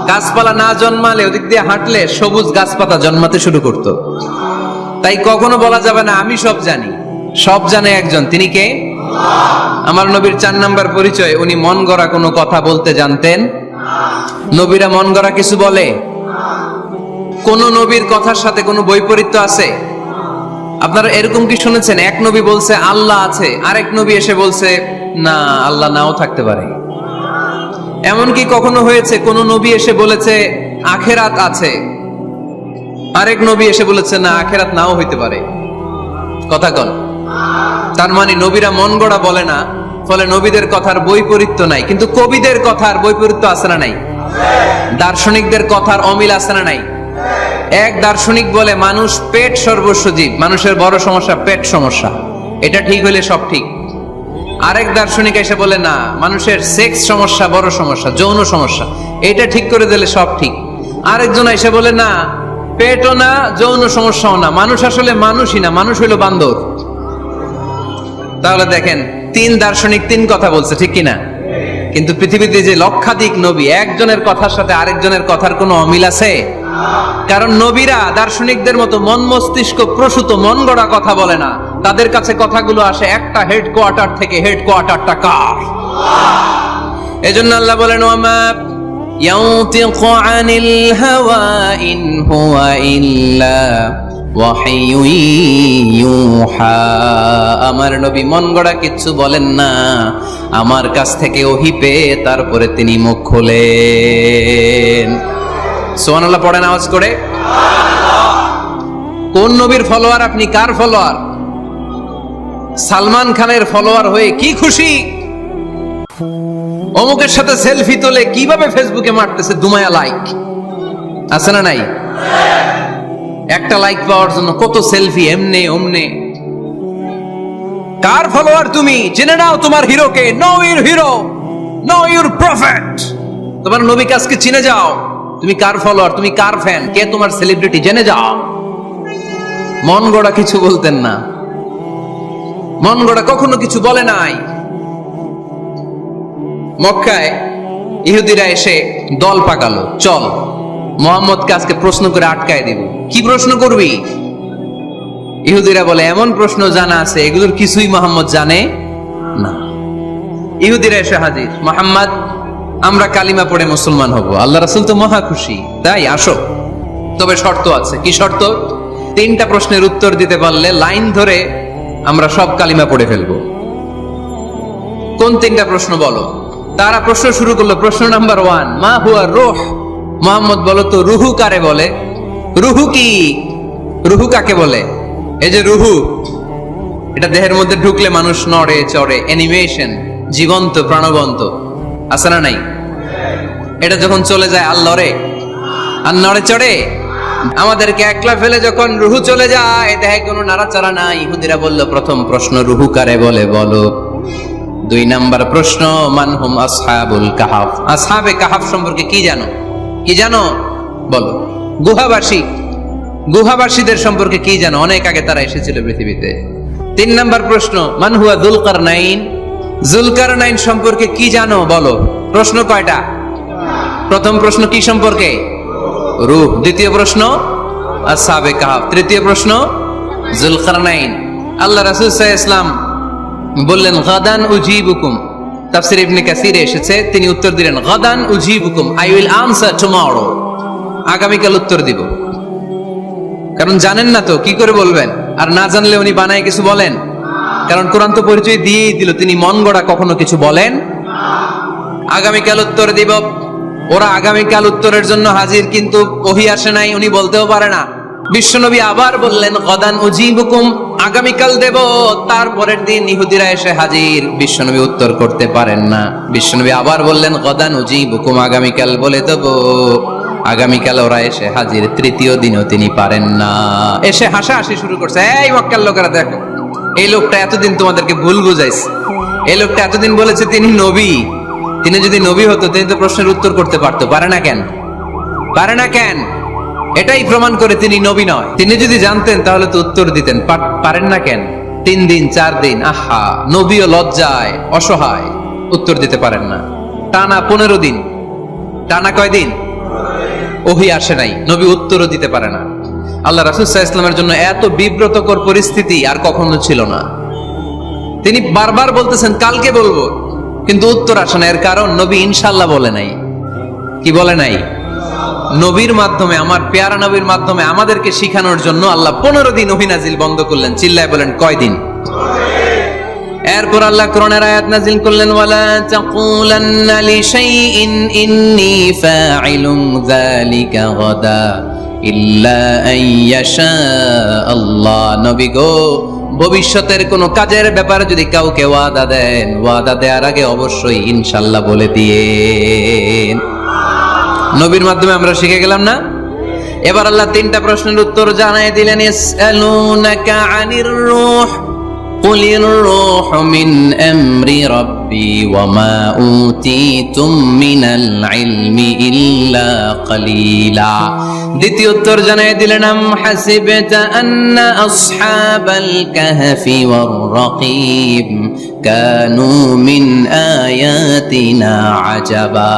গাছপালা না জন্মালে ওদিক দিয়ে হাঁটলে সবুজ গাছপাতা জন্মাতে শুরু করত। তাই কখনো বলা যাবে না আমি সব জানি। সব জানে একজন, তিনি কে? আমার নবীর 4 নাম্বার পরিচয়, উনি মন গড়া কোনো কথা বলতে জানতেন। নবীরা মন গড়া কিছু বলে? কোন নবীর কথার সাথে কোনো বৈপরীত্য আছে? আপনারা এরকম কি শুনেছেন, এক নবী বলছে আল্লাহ আছে, আরেক নবী এসে বলছে না, আল্লাহ নাও থাকতে পারে? এমন কি কখনো হয়েছে কোন নবী এসে বলেছে আখেরাত আছে, আরেক নবী এসে বলেছে না, আখেরাত নাও হইতে পারে? কথা কন। তার মানে নবীরা মন গড়া বলে না, ফলে নবীদের কথার বৈপরীত্য নাই। কিন্তু কবিদের কথার বৈপরীত্য আছে না নাই? দার্শনিকদের কথার অমিল আছে না নাই? এক দার্শনিক বলে মানুষ পেট সর্বস্ব জীব, মানুষের বড় সমস্যা পেট সমস্যা, এটা ঠিক হইলে সব ঠিক। আরেক দার্শনিক এসে বলে না, মানুষের সেক্স সমস্যা বড় সমস্যা, যৌন সমস্যা, এটা ঠিক করে দিলে সব ঠিক। আরেকজন এসে বলে না, পেটও না, যৌন সমস্যাও না, মানুষ আসলে মানুষই না, মানুষ হইল বান্দর। তাহলে দেখেন, 3 দার্শনিক 3 কথা বলছে, ঠিক কিনা? কিন্তু পৃথিবীতে যে লক্ষাধিক নবী, একজনের কথার সাথে আরেকজনের কথার কোনো অমিল আছে? কারণ নবীরা দার্শনিকদের মতো মন মস্তিষ্ক প্রসূত মন গড়া কথা বলে না, তাদের কাছে কথাগুলো আসে একটা হেডকোয়ার্টার থেকে। হেডকোয়ার্টারটা কার? এজন্য আল্লাহ বলেন ওয়ামা ইয়ানতিকু আনিল হাওয়া ইন হুয়া ইল্লা ওয়াহিয়ুন ইউহা। আমার নবী মন গড়া কিচ্ছু বলেন না, আমার কাছ থেকে ওহী পেয়ে তারপরে তিনি মুখ খোলেন। সুবহানাল্লাহ পড়েন আওয়াজ করে। কোন নবীর ফলোয়ার আপনি? কার ফলোয়ার? সালমান খানের ফলোয়ার হয়ে কি খুশি? অমুকের সাথে সেলফি তোলে কিভাবে ফেসবুকে মারতেছে দুমায়া লাইক, আছে না নাই? একটা লাইক পাওয়ার জন্য কত সেলফি, এমনে ওমনে। কার ফলোয়ার তুমি? জেনে নাও তোমার হিরোকে। Know your hero, know your prophet. তোমার নবী কাজকে চিনে যাও। তুমি কার ফলোয়ার, তুমি কার ফ্যান, কে তোমার সেলিব্রিটি, জেনে যাও। মন গড়া কিছু বলতেন না, মন গড়া কখনো কিছু বলে নাই। মক্কায় ইহুদিরা এসে দল পাকালো, চল মুহাম্মদকে আজকে প্রশ্ন করে আটকায় দিব। কি প্রশ্ন করবি? ইহুদিরা বলে এমন প্রশ্ন জানা আছে এগুলোর কিছুই মুহাম্মদ জানে না। ইহুদিরা এসে হাজির, মুহাম্মদ আমরা কালিমা পড়ে মুসলমান হব। আল্লাহ রাসূল তো মহা খুশি, তাই আসো, তবে শর্ত আছে। কি শর্ত? 3টা প্রশ্নের উত্তর দিতে পারলে লাইন ধরে আমরা সব কালিমা পড়ে ফেলবো। কোন 3টা প্রশ্ন বলো? তারা প্রশ্ন শুরু করলো। প্রশ্ন নাম্বার 1, মা হুয়া রূহ। মুহাম্মদ বলো তো রুহু কারে বলে? রুহু কি? রুহু কাকে বলে? এই যে রুহু, এটা দেহের মধ্যে ঢুকলে মানুষ নড়ে চড়ে, অ্যানিমেশন, জীবন্ত প্রাণবন্ত, আছে না নাই? এটা যখন চলে যায় আর লড়ে আর নড়ে চড়ে। আমাদেরকে একলা ফেলে যখন রুহু চলে যায় দেহে কোনো নাড়াচাড়া নাই। ইহুদিরা বলল প্রথম প্রশ্ন রুহু কারে বলে বলো। 2 নাম্বার প্রশ্ন মানহুম আসহাবুল কাহাফ। আসহাবে কাহাফ সম্পর্কে কি জানো? কি জানো বলো। গুহাবাসী, গুহাবাসীদের সম্পর্কে কি জানো? অনেক আগে তারা এসেছিল পৃথিবীতে। 3 নাম্বার প্রশ্ন মান হুয়া যুলকারনাইন। যুলকারনাইন সম্পর্কে কি জানো বলো। প্রশ্ন কয়টা? প্রথম প্রশ্ন কি সম্পর্কে? রূহ। দ্বিতীয় প্রশ্ন আসহাবে কাহাফ। তৃতীয় প্রশ্ন যুলকারনাইন। আল্লাহ রাসূল সাল্লাল্লাহু আলাইহি ওয়াসাল্লাম বললেন গাদান উজিবুকুম। তাফসীর ইবনে কাসিরে এসেছে, তিনি উত্তর দিলেন গাদান উজিবুকুম, আই উইল আনসার টুমরো। আগামীকাল উত্তর দিব। কারণ জানেন না তো কি করে বলবেন, আর না জানলে উনি বানায় কিছু বলেন? কারণ কোরআন তো পরিচয় দিয়েই দিল তিনি মন গড়া কখনো কিছু বলেন। আগামীকাল উত্তর দিব। ওরা আগামীকাল উত্তরের জন্য হাজির, কিন্তু ওহী আসে নাই, উনি বলতেও পারে না। বিশ্বনবী আবার বললেন গাদান উজিবুকুম, আগামীকাল দেব। তারপরের দিন ইহুদিরা এসে হাজির, বিশ্বনবী উত্তর করতে পারেন না। বিশ্বনবী আবার বললেন গাদান উজিবুকুম, আগামীকাল বলে দেব। আগামীকাল ওরা এসে হাজির, তৃতীয় দিনও তিনি পারেন না। এসে হাসাহাসি শুরু করছে, এই মক্কার লোকেরা দেখো, এই লোকটা এতদিন তোমাদেরকে ভুল বুঝাইছে। এই লোকটা এতদিন বলেছে তিনি নবী। তিনি যদি নবী হতো তিনি তো প্রশ্নের উত্তর করতে পারতো, পারে না কেন? পারে না কেন? এটাই প্রমাণ করে তিনি নবী নয়। তিনি যদি জানতেন তাহলে তো উত্তর দিতেন, পারেন না কেন? 3 দিন 4 দিন, আহা, নবীও লজ্জায় অসহায়, উত্তর দিতে পারেন না। টানা 15 দিন, টানা কয় দিন ওহী আসে নাই, নবী উত্তরও দিতে পারে না। আল্লাহ রাসূল সাল্লাল্লাহু আলাইহি ওয়াসাল্লামের জন্য এত বিব্রতকর পরিস্থিতি আর কখনো ছিল না। তিনি বারবার বলতেছেন কালকে বলবো, কিন্তু উত্তর আসে না। এর কারণ নবী ইনশাআল্লাহ বলে নাই। কি বলে নাই? নবীর মাধ্যমে, আমার পেয়ারা নবীর মাধ্যমে আমাদেরকে শিখানোর জন্য আল্লাহ 15 দিন ওহী নাজিল বন্ধ করলেন। চিল্লায় বলেন কয় দিন? এরপর আল্লাহ কোরআনের আয়াত নাজিল করলেন ওয়ালা তাকুলান্না লিশাইইন ইন্নী ফাইলুন যালিকা গাদা ইল্লা আইয়াশা আল্লাহ। নবী গো, ভবিষ্যতের কোন কাজের ব্যাপারে যদি কাউকে ওয়াদা দেন, ওয়াদা দেওয়ার আগে অবশ্যই ইনশাআল্লাহ বলে দিয়েন। নবীর মাধ্যমে আমরা শিখে গেলাম না? এবার আল্লাহ 3টা প্রশ্নের উত্তর জানাই দিলেন। ইয়াসআলুনাকা আনির রূহ কুলির রূহ মিন আমরি রাব্বি ওয়া মা উতিতুম মিনাল ইলমি ইল্লা কালিলা। দ্বিতীয় উত্তর জানাই দিলেন আম হাসিবতা আন্না আসহাবাল কাহফি ওয়ার রাকিব কানু মিন আয়াতিনা আজাবা।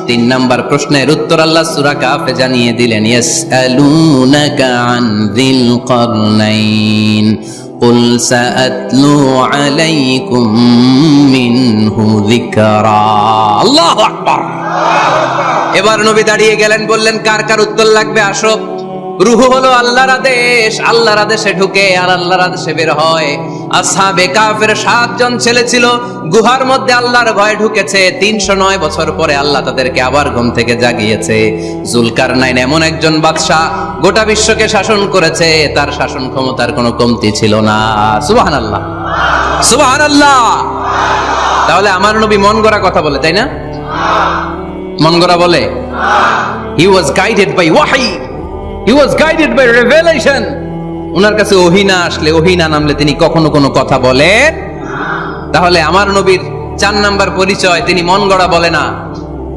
3 নাম্বার প্রশ্নের উত্তর আল্লাহ সূরা কাহফে জানিয়ে দিলেন ইয়াসআলুনাকা আন যিল কারনাইন কুল সাআতলু আলাইকুম মিনহু যিকরা। আল্লাহু আকবার। এবার নবী দাঁড়িয়ে গেলেন, বললেন কার কার উত্তর লাগবে আসো। রূহ হলো আল্লাহর আদেশ, আল্লাহর আদেশে ঢুকে আর আল্লাহর আদেশে বের হয়। আসহাবে কাফের 7 জন ছেলে ছিল, গুহার মধ্যে আল্লাহর ভয় ঢুকেছে। 309 বছর পরে আল্লাহ তাদেরকে আবার ঘুম থেকে জাগিয়েছে। জুলকারনাইন এমন একজন বাদশা, গোটা বিশ্বকে শাসন করেছে, তার শাসন ক্ষমতার কোনো কমতি ছিল না। সুবহানাল্লাহ, সুবহানাল্লাহ। তাহলে আমার নবী মন গড়া কথা বলে, তাই না? মন গড়া বলে? He was guided by wahy. He was guided by revelation. উনার কাছে ওহী না আসলে, ওহী না নামলে তিনি কখনো কোনো কথা বলেন। তাহলে আমার নবীর 4 নাম্বার পরিচয়, তিনি মন গড়া বলে না,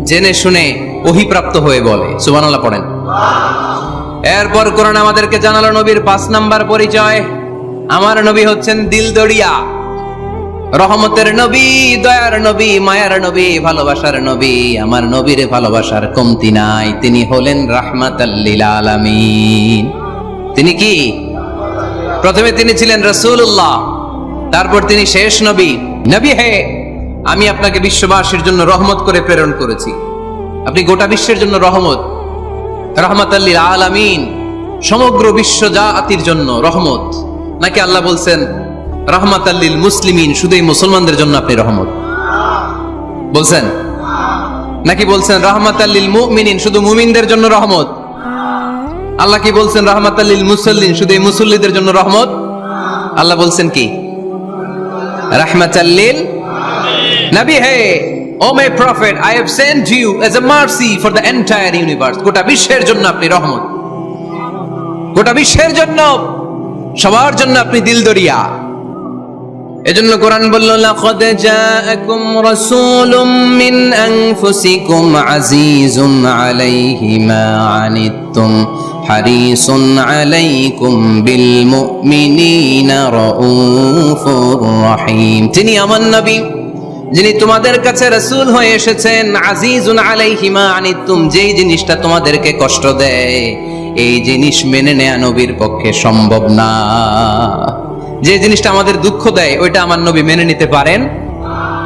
জেনে শুনে ওহী প্রাপ্ত হয়ে বলে। সুবহানাল্লাহ পড়েন। এরপর কোরআন আমাদেরকে জানালো নবীর 5 নাম্বার পরিচয়, আমার নবী হচ্ছেন দিলদরিয়া, রহমতের নবী, দয়ার নবী, মায়ার নবী, ভালোবাসার নবী। আমার নবীর ভালোবাসার কমতি নাই। তিনি হলেন রাহমাতাল লিল আলামিন। তিনি কি? প্রথমে তিনি ছিলেন রাসূলুল্লাহ, তারপর তিনি শেষ নবী। নবী হে, আমি আপনাকে বিশ্ববাসীর জন্য রহমত করে প্রেরণ করেছি। আপনি গোটা বিশ্বের জন্য রহমত, রাহমাতাল লিল আলামিন, সমগ্র বিশ্ব জাতির জন্য রহমত। নাকি আল্লাহ বলছেন রাহমাতাল লিল মুসলিমিন, শুধু এই মুসলমানদের জন্য আপনি রহমত বলছেন? নাকি বলছেন রাহমাতাল লিল মুমিনিন, শুধু মুমিনদের জন্য রহমত? আল্লাহ কি বলছেন রাহমাতাল লিল মুসাল্লিন, শুধু এই মুসল্লিদের জন্য রহমত? আল্লাহ বলছেন কি রাহমাতাল লিল নবী হে, o my prophet, I have sent you as a mercy for the entire universe. গোটা বিশ্বের জন্য আপনি রহমত, গোটা বিশ্বের জন্য, সবার জন্য আপনি দিলদরিয়া। এজন্য কোরআন বলল লাকাদ জাআকুম রাসূলুম মিন আনফুসিকুম আজিজুন আলাইহি মা আনিতুম হারিসুন আলাইকুম বিল মুমিনিনা রাউফুর রহিম। তিনি আমার নবী, যিনি তোমাদের কাছে রাসূল হয়ে এসেছেন। আজিজুন আলাইহি মা আনিতুম, যেই জিনিসটা তোমাদেরকে কষ্ট দেয় এই জিনিস মেনে নেয়া নবীর পক্ষে সম্ভব না। যে জিনিসটা আমাদের দুঃখ দেয় ওইটা আমার নবী মেনে নিতে পারেন।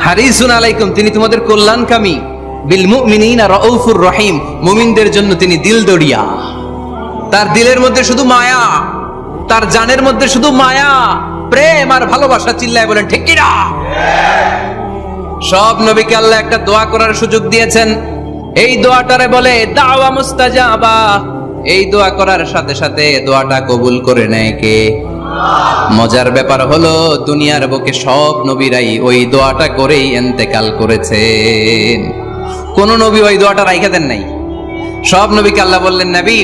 হারিসুন আলাইকুম, তিনি তোমাদের কল্যাণকামী। বিল মুমিনিনা রাউফুর রহিম, মুমিনদের জন্য তিনি দিলদরিয়া। তার দিলের মধ্যে শুধু মায়া, তার জানের মধ্যে শুধু মায়া, প্রেম আর ভালোবাসা। চিল্লায় বলেন ঠিক কি না? সব নবীকে আল্লাহ একটা দোয়া করার সুযোগ দিয়েছেন। এই দোয়াটারে বলে দাওয়া মুস্তাজাবা। এই দোয়া করার সাথে সাথে দোয়াটা কবুল করে নেয় কে? মজার ব্যাপার হলো দুনিয়ার বুকে সব নবীরাই ওই দোয়াটা করেই ইন্তেকাল করেছেন। কোন নবী ওই দোয়াটা রাইখা দেন নাই। সব নবীকে আল্লাহ বললেন নবী,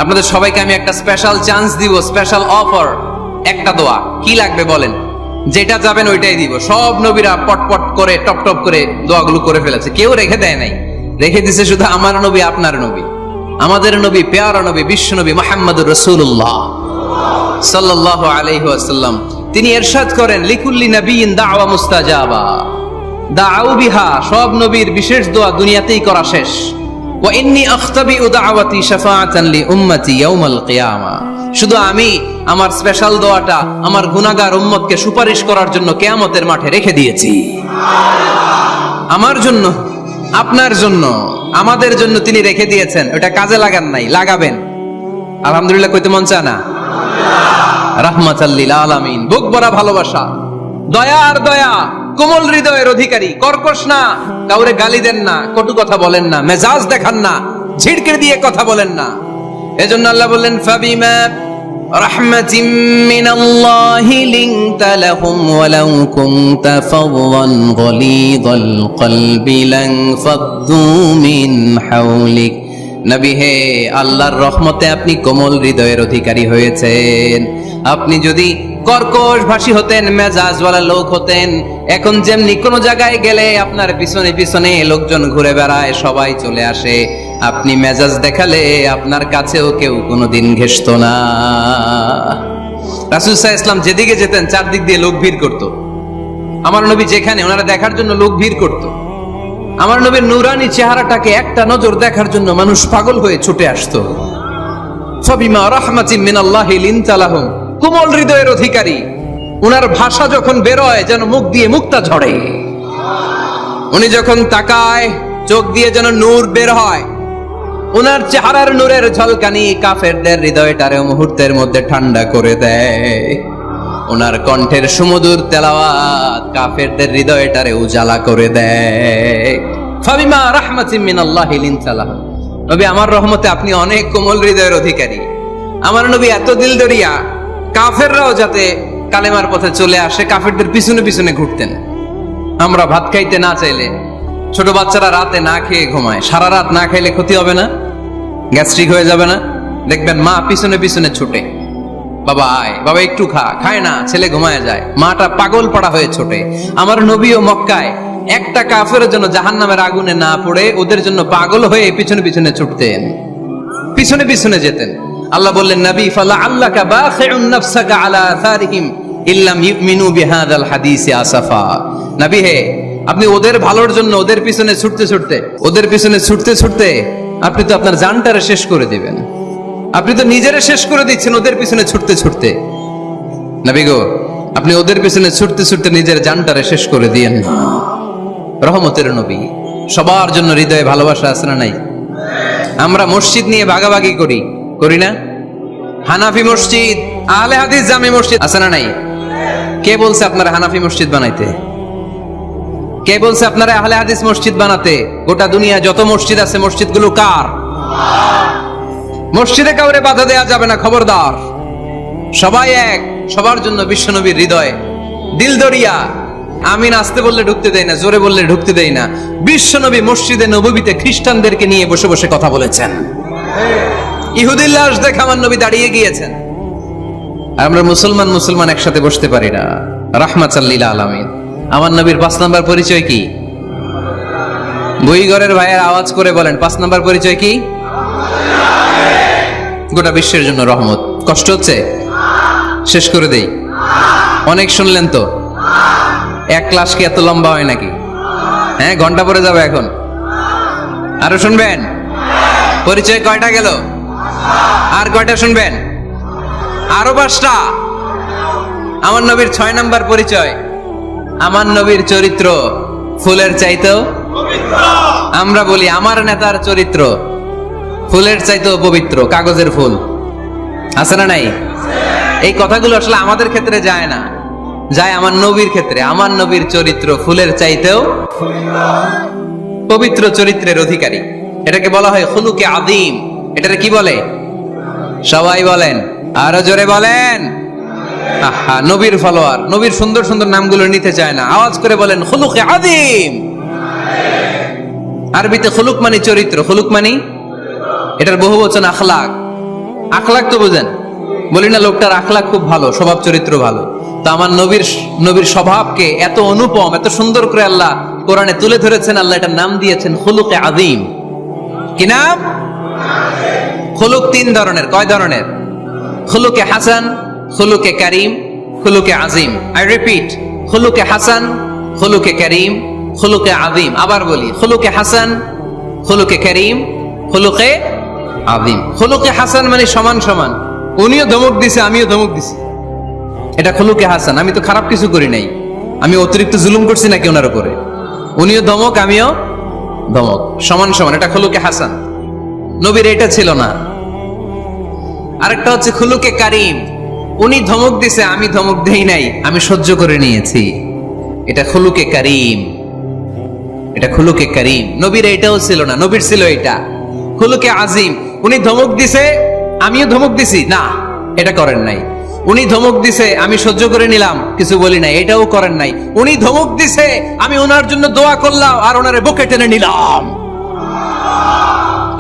আপনাদের সবাইকে আমি একটা স্পেশাল চান্স দিব, স্পেশাল অফার। একটা দোয়া, কি লাগবে বলেন, যেটা যাবেন ওইটাই দিব। সব নবীরা পটপট করে টপ টপ করে দোয়াগুলো করে ফেলেছে, কেউ রেখে দেয় নাই। রেখে দিছে শুধু আমার নবী, আপনার নবী, আমাদের নবী, পেয়ারা নবী, বিশ্ব নবী মুহাম্মদুর রাসূলুল্লাহ সাল্লাল্লাহু আলাইহি ওয়াসাল্লাম। তিনি ইরশাদ করেন লিকুল্লি নাবিয়িন দাওয়া মুস্তাজাবা, দাউ বিহা। সব নবীর বিশেষ দোয়া দুনিয়াতেই করা শেষ। ওয়া ইন্নী আখতাবিউ দাওয়াতি শাফাআতান লি উম্মতি ইয়াউমাল কিয়ামা। শুধু আমি আমার স্পেশাল দোয়াটা আমার গুনাহগার উম্মতকে সুপারিশ করার জন্য কিয়ামতের মাঠে রেখে দিয়েছি। আমার জন্য, আপনার জন্য, আমাদের জন্য তিনি রেখে দিয়েছেন। ওটা কাজে লাগান নাই, লাগাবেন। আলহামদুলিল্লাহ কইতে মন চায় না? রাহমাতাল লিল আলামিন, বুক ভরা ভালোবাসা, দয়া আর দয়া, কোমল হৃদয়ের অধিকারী, কর্কশ না, কাউরে গালি দেন না, কটু কথা বলেন না, মেজাজ দেখান না, ঝিড়কে দিয়ে কথা বলেন না। এজন্য আল্লাহ বললেন ফাবিমা রাহমাতিম মিনাল্লাহি লিনতা লাহুম ওয়ালাউ কুনতা ফাদদান গলিযাল কলবি লানফাদ্দু মিন হাওলিক। নবী হে, আল্লাহর রহমতে আপনি কোমল হৃদয়ের অধিকারী হয়েছেন। আপনি যদি কর্কশ ভাষী হতেন, মেজাজওয়ালা লোক হতেন, এখন যেমনি কোন জায়গায় গেলে আপনার পিছনে পিছনে লোকজন ঘুরে বেড়ায়, সবাই চলে আসে, আপনি মেজাজ দেখালে আপনার কাছেও কেউ কোনোদিন ঘেষতো না। রাসূল সাল্লাল্লাহু আলাইহি ওয়াসাল্লাম যেদিকে যেতেন চারদিক দিয়ে লোক ভিড় করত। আমার নবী যেখানে, ওনারা দেখার জন্য লোক ভিড় করত। আমার নবীর নূরানি চেহারাটাকে একটা নজর দেখার জন্য মানুষ পাগল হয়ে ছুটে আসতো। ফাবিমা রাহমাতিম মিনাল্লাহি লিনতা লাহুম, কোমল হৃদয়ের অধিকারী। উনার ভাষা যখন বের হয় যেন মুখ দিয়ে মুক্তা ঝরে। উনি যখন তাকায় চোখ দিয়ে যেন নূর বের হয়। উনার চেহারার নূরের ঝলকানি কাফেরদের হৃদয়টারে মুহূর্তের মধ্যে ঠান্ডা করে দেয়। ওনার কণ্ঠের সুমধুর তেলাওয়াত কাফেরদের হৃদয়টারে উজালা করে দেয়। ফাবিমা রাহমাতিম মিনাল্লাহি লিনতা লাহুম, নবী আমার রহমতে আপনি অনেক কোমল হৃদয়ের অধিকারী। আমার নবী এত দিলদরিয়া, কাফেররাও যাতে কালেমার পথে চলে আসে কাফেরদের পিছনে পিছনে ঘুরতেন। আমরা ভাত খাইতে না চাইলে, ছোট বাচ্চারা রাতে না খেয়ে ঘুমায়, সারা রাত না খাইলে ক্ষতি হবে না? গ্যাস্ট্রিক হয়ে যাবে না? দেখবেন মা পিছনে পিছনে ছুটে, বাবা আয়, বাবা একটু খা, খায় না, ছেলে ঘুমায় যায়, মাটা পাগল পাড়া হয়ে ছোটে। আমার নবীও মক্কায় একটা কাফেরের জন্য জাহান্নামের আগুনে না পড়ে ওদের জন্য পাগল হয়ে পিছনে পিছনে ছুটতেন। পিছনে পিছনে যেতেন। আল্লাহ বললেন, নবী ফালা আল্লাকা বাখিউন নাফসাকা আলা আথারিহিম ইল্লাম ইউমিনু বিহাদাল হাদিসি আসাফা। নবী হে, আপনি ওদের ভালোর জন্য ওদের পিছনে ছুটতে ছুটতে আপনি তো আপনার জানটারে শেষ করে দিবেন। আপনি তো নিজেরে শেষ করে দিচ্ছেন ওদের পিছনে ছুটতে ছুটতে। নবী গো, আপনি ওদের পিছনে ছুটতে ছুটতে নিজের জানটারে শেষ করে দিয়েন না। রহমতের নবী, সবার জন্য হৃদয়ে ভালোবাসা আছে না নাই? আমরা মসজিদ নিয়ে ভাগাভাগি করি না? হানাফি মসজিদ, আহলে হাদিস জামি মসজিদ আছে না নাই? কে বলছে আপনারা হানাফি মসজিদ বানাইতে? কে বলছে আপনারা আহলে হাদিস মসজিদ বানাতে? গোটা দুনিয়া যত মসজিদ আছে, মসজিদগুলো কার? মসজিদে কাউরে বাধা দেয়া যাবে না, খবরদার। সবাই এক, সবার জন্য বিশ্বনবীর হৃদয় দিল দরিয়া। আমিন আসতে বললে ঢুকতে দেয় না, জোরে বললে ঢুকতে দেয় না। বিশ্বনবী মসজিদে নববীতে খ্রিস্টানদেরকে নিয়ে বসে বসে কথা বলেছেন। ইহুদির লাশ দেখে আমার নবী দাঁড়িয়ে গিয়েছেন। আর আমরা মুসলমান একসাথে বসতে পারি না। রাহমাতাল লিল আলামিন। আমার নবীর 5 নাম্বার পরিচয় কি? বইঘরের ভাইয়ের আওয়াজ করে বলেন, 5 নাম্বার পরিচয় কি? গোটা বিশ্বের জন্য রহমত। কষ্ট হচ্ছে? শেষ করে দেই। অনেক শুনলেন তো। এক ক্লাস কি এত লম্বা হয় নাকি? হ্যাঁ, ঘন্টা পরে যাবে এখন। আরো শুনবেন? পরিচয় কয়টা গেল? আর কয়টা শুনবেন? আরো 5টা। আমার নবীর 6 নাম্বার পরিচয়, আমার নবীর চরিত্র ফুলের চাইতেও পবিত্র। আমরা বলি আমার নেতার চরিত্র ফুলের চাইতেও পবিত্র। কাগজের ফুল আছে না নাই? এই কথাগুলো আসলে আমাদের ক্ষেত্রে যায় না, যায় আমার নবীর ক্ষেত্রে। আমার নবীর চরিত্র ফুলের চাইতেও পবিত্র চরিত্রের অধিকারী। এটাকে বলা হয় খুলুকে আযীম। এটাকে কি বলে? সবাই বলেন, আরো জোরে বলেন। আহা, নবীর ফলোয়ার, নবীর সুন্দর সুন্দর নামগুলো নিতে চায় না। আওয়াজ করে বলেন খুলুকে আযীম। আরবিতে খুলুক মানে চরিত্র, খুলুক মানে এটার বহুবচন আখলাক। আখলাক তো বুঝেন, বলি না লোকটার আখলাক খুব ভালো, স্বভাব চরিত্র ভালো। তো আমার নবীর স্বভাবকে এত অনুপম, এত সুন্দর করে আল্লাহ কোরআনে তুলে ধরেছেন। আল্লাহ এটার নাম দিয়েছেন খুলুকে আযীম। কি নাম? খুলুক 3 ধরনের। কয় ধরনের? খুলুকে হাসান, খুলুকে কারীম, খুলুকে আযীম। আই রিপিট, খুলুকে হাসান, খুলুকে কারীম, খুলুকে আযীম। আবার বলি, খুলুকে হাসান, খুলুকে কারীম, খুলুকে আযীম। খুলুকে হাসান মানে সমান সমান, উনিও ধমক দিছে আমিও ধমক দিছি, এটা খুলুকে হাসান। আমি তো খারাপ কিছু করি নাই, আমি অতিরিক্ত জুলুম করছি নাকি ওনার উপরে? উনিও ধমক আমিও ধমক, সমান সমান, এটা খুলুকে হাসান। নবীর এটা ছিল না। আরেকটা হচ্ছে খুলুকে কারীম, উনি ধমক দিছে আমি ধমক দেই নাই, আমি সহ্য করে নিয়েছি, এটা খুলুকে কারীম। এটা খুলুকে কারীম। নবীর এটাও ছিল না, নবীর ছিল এটা খুলুকে আযীম। উনি ধমক দিছে আমিও ধমক দিছি, না এটা করেন নাই। উনি ধমক দিছে আমি সহ্য করে নিলাম, কিছু বলি নাই, এটাও করেন নাই। উনি ধমক দিছে আমি ওনার জন্য দোয়া করলাম আর ওনারে বুকে টেনে নিলাম,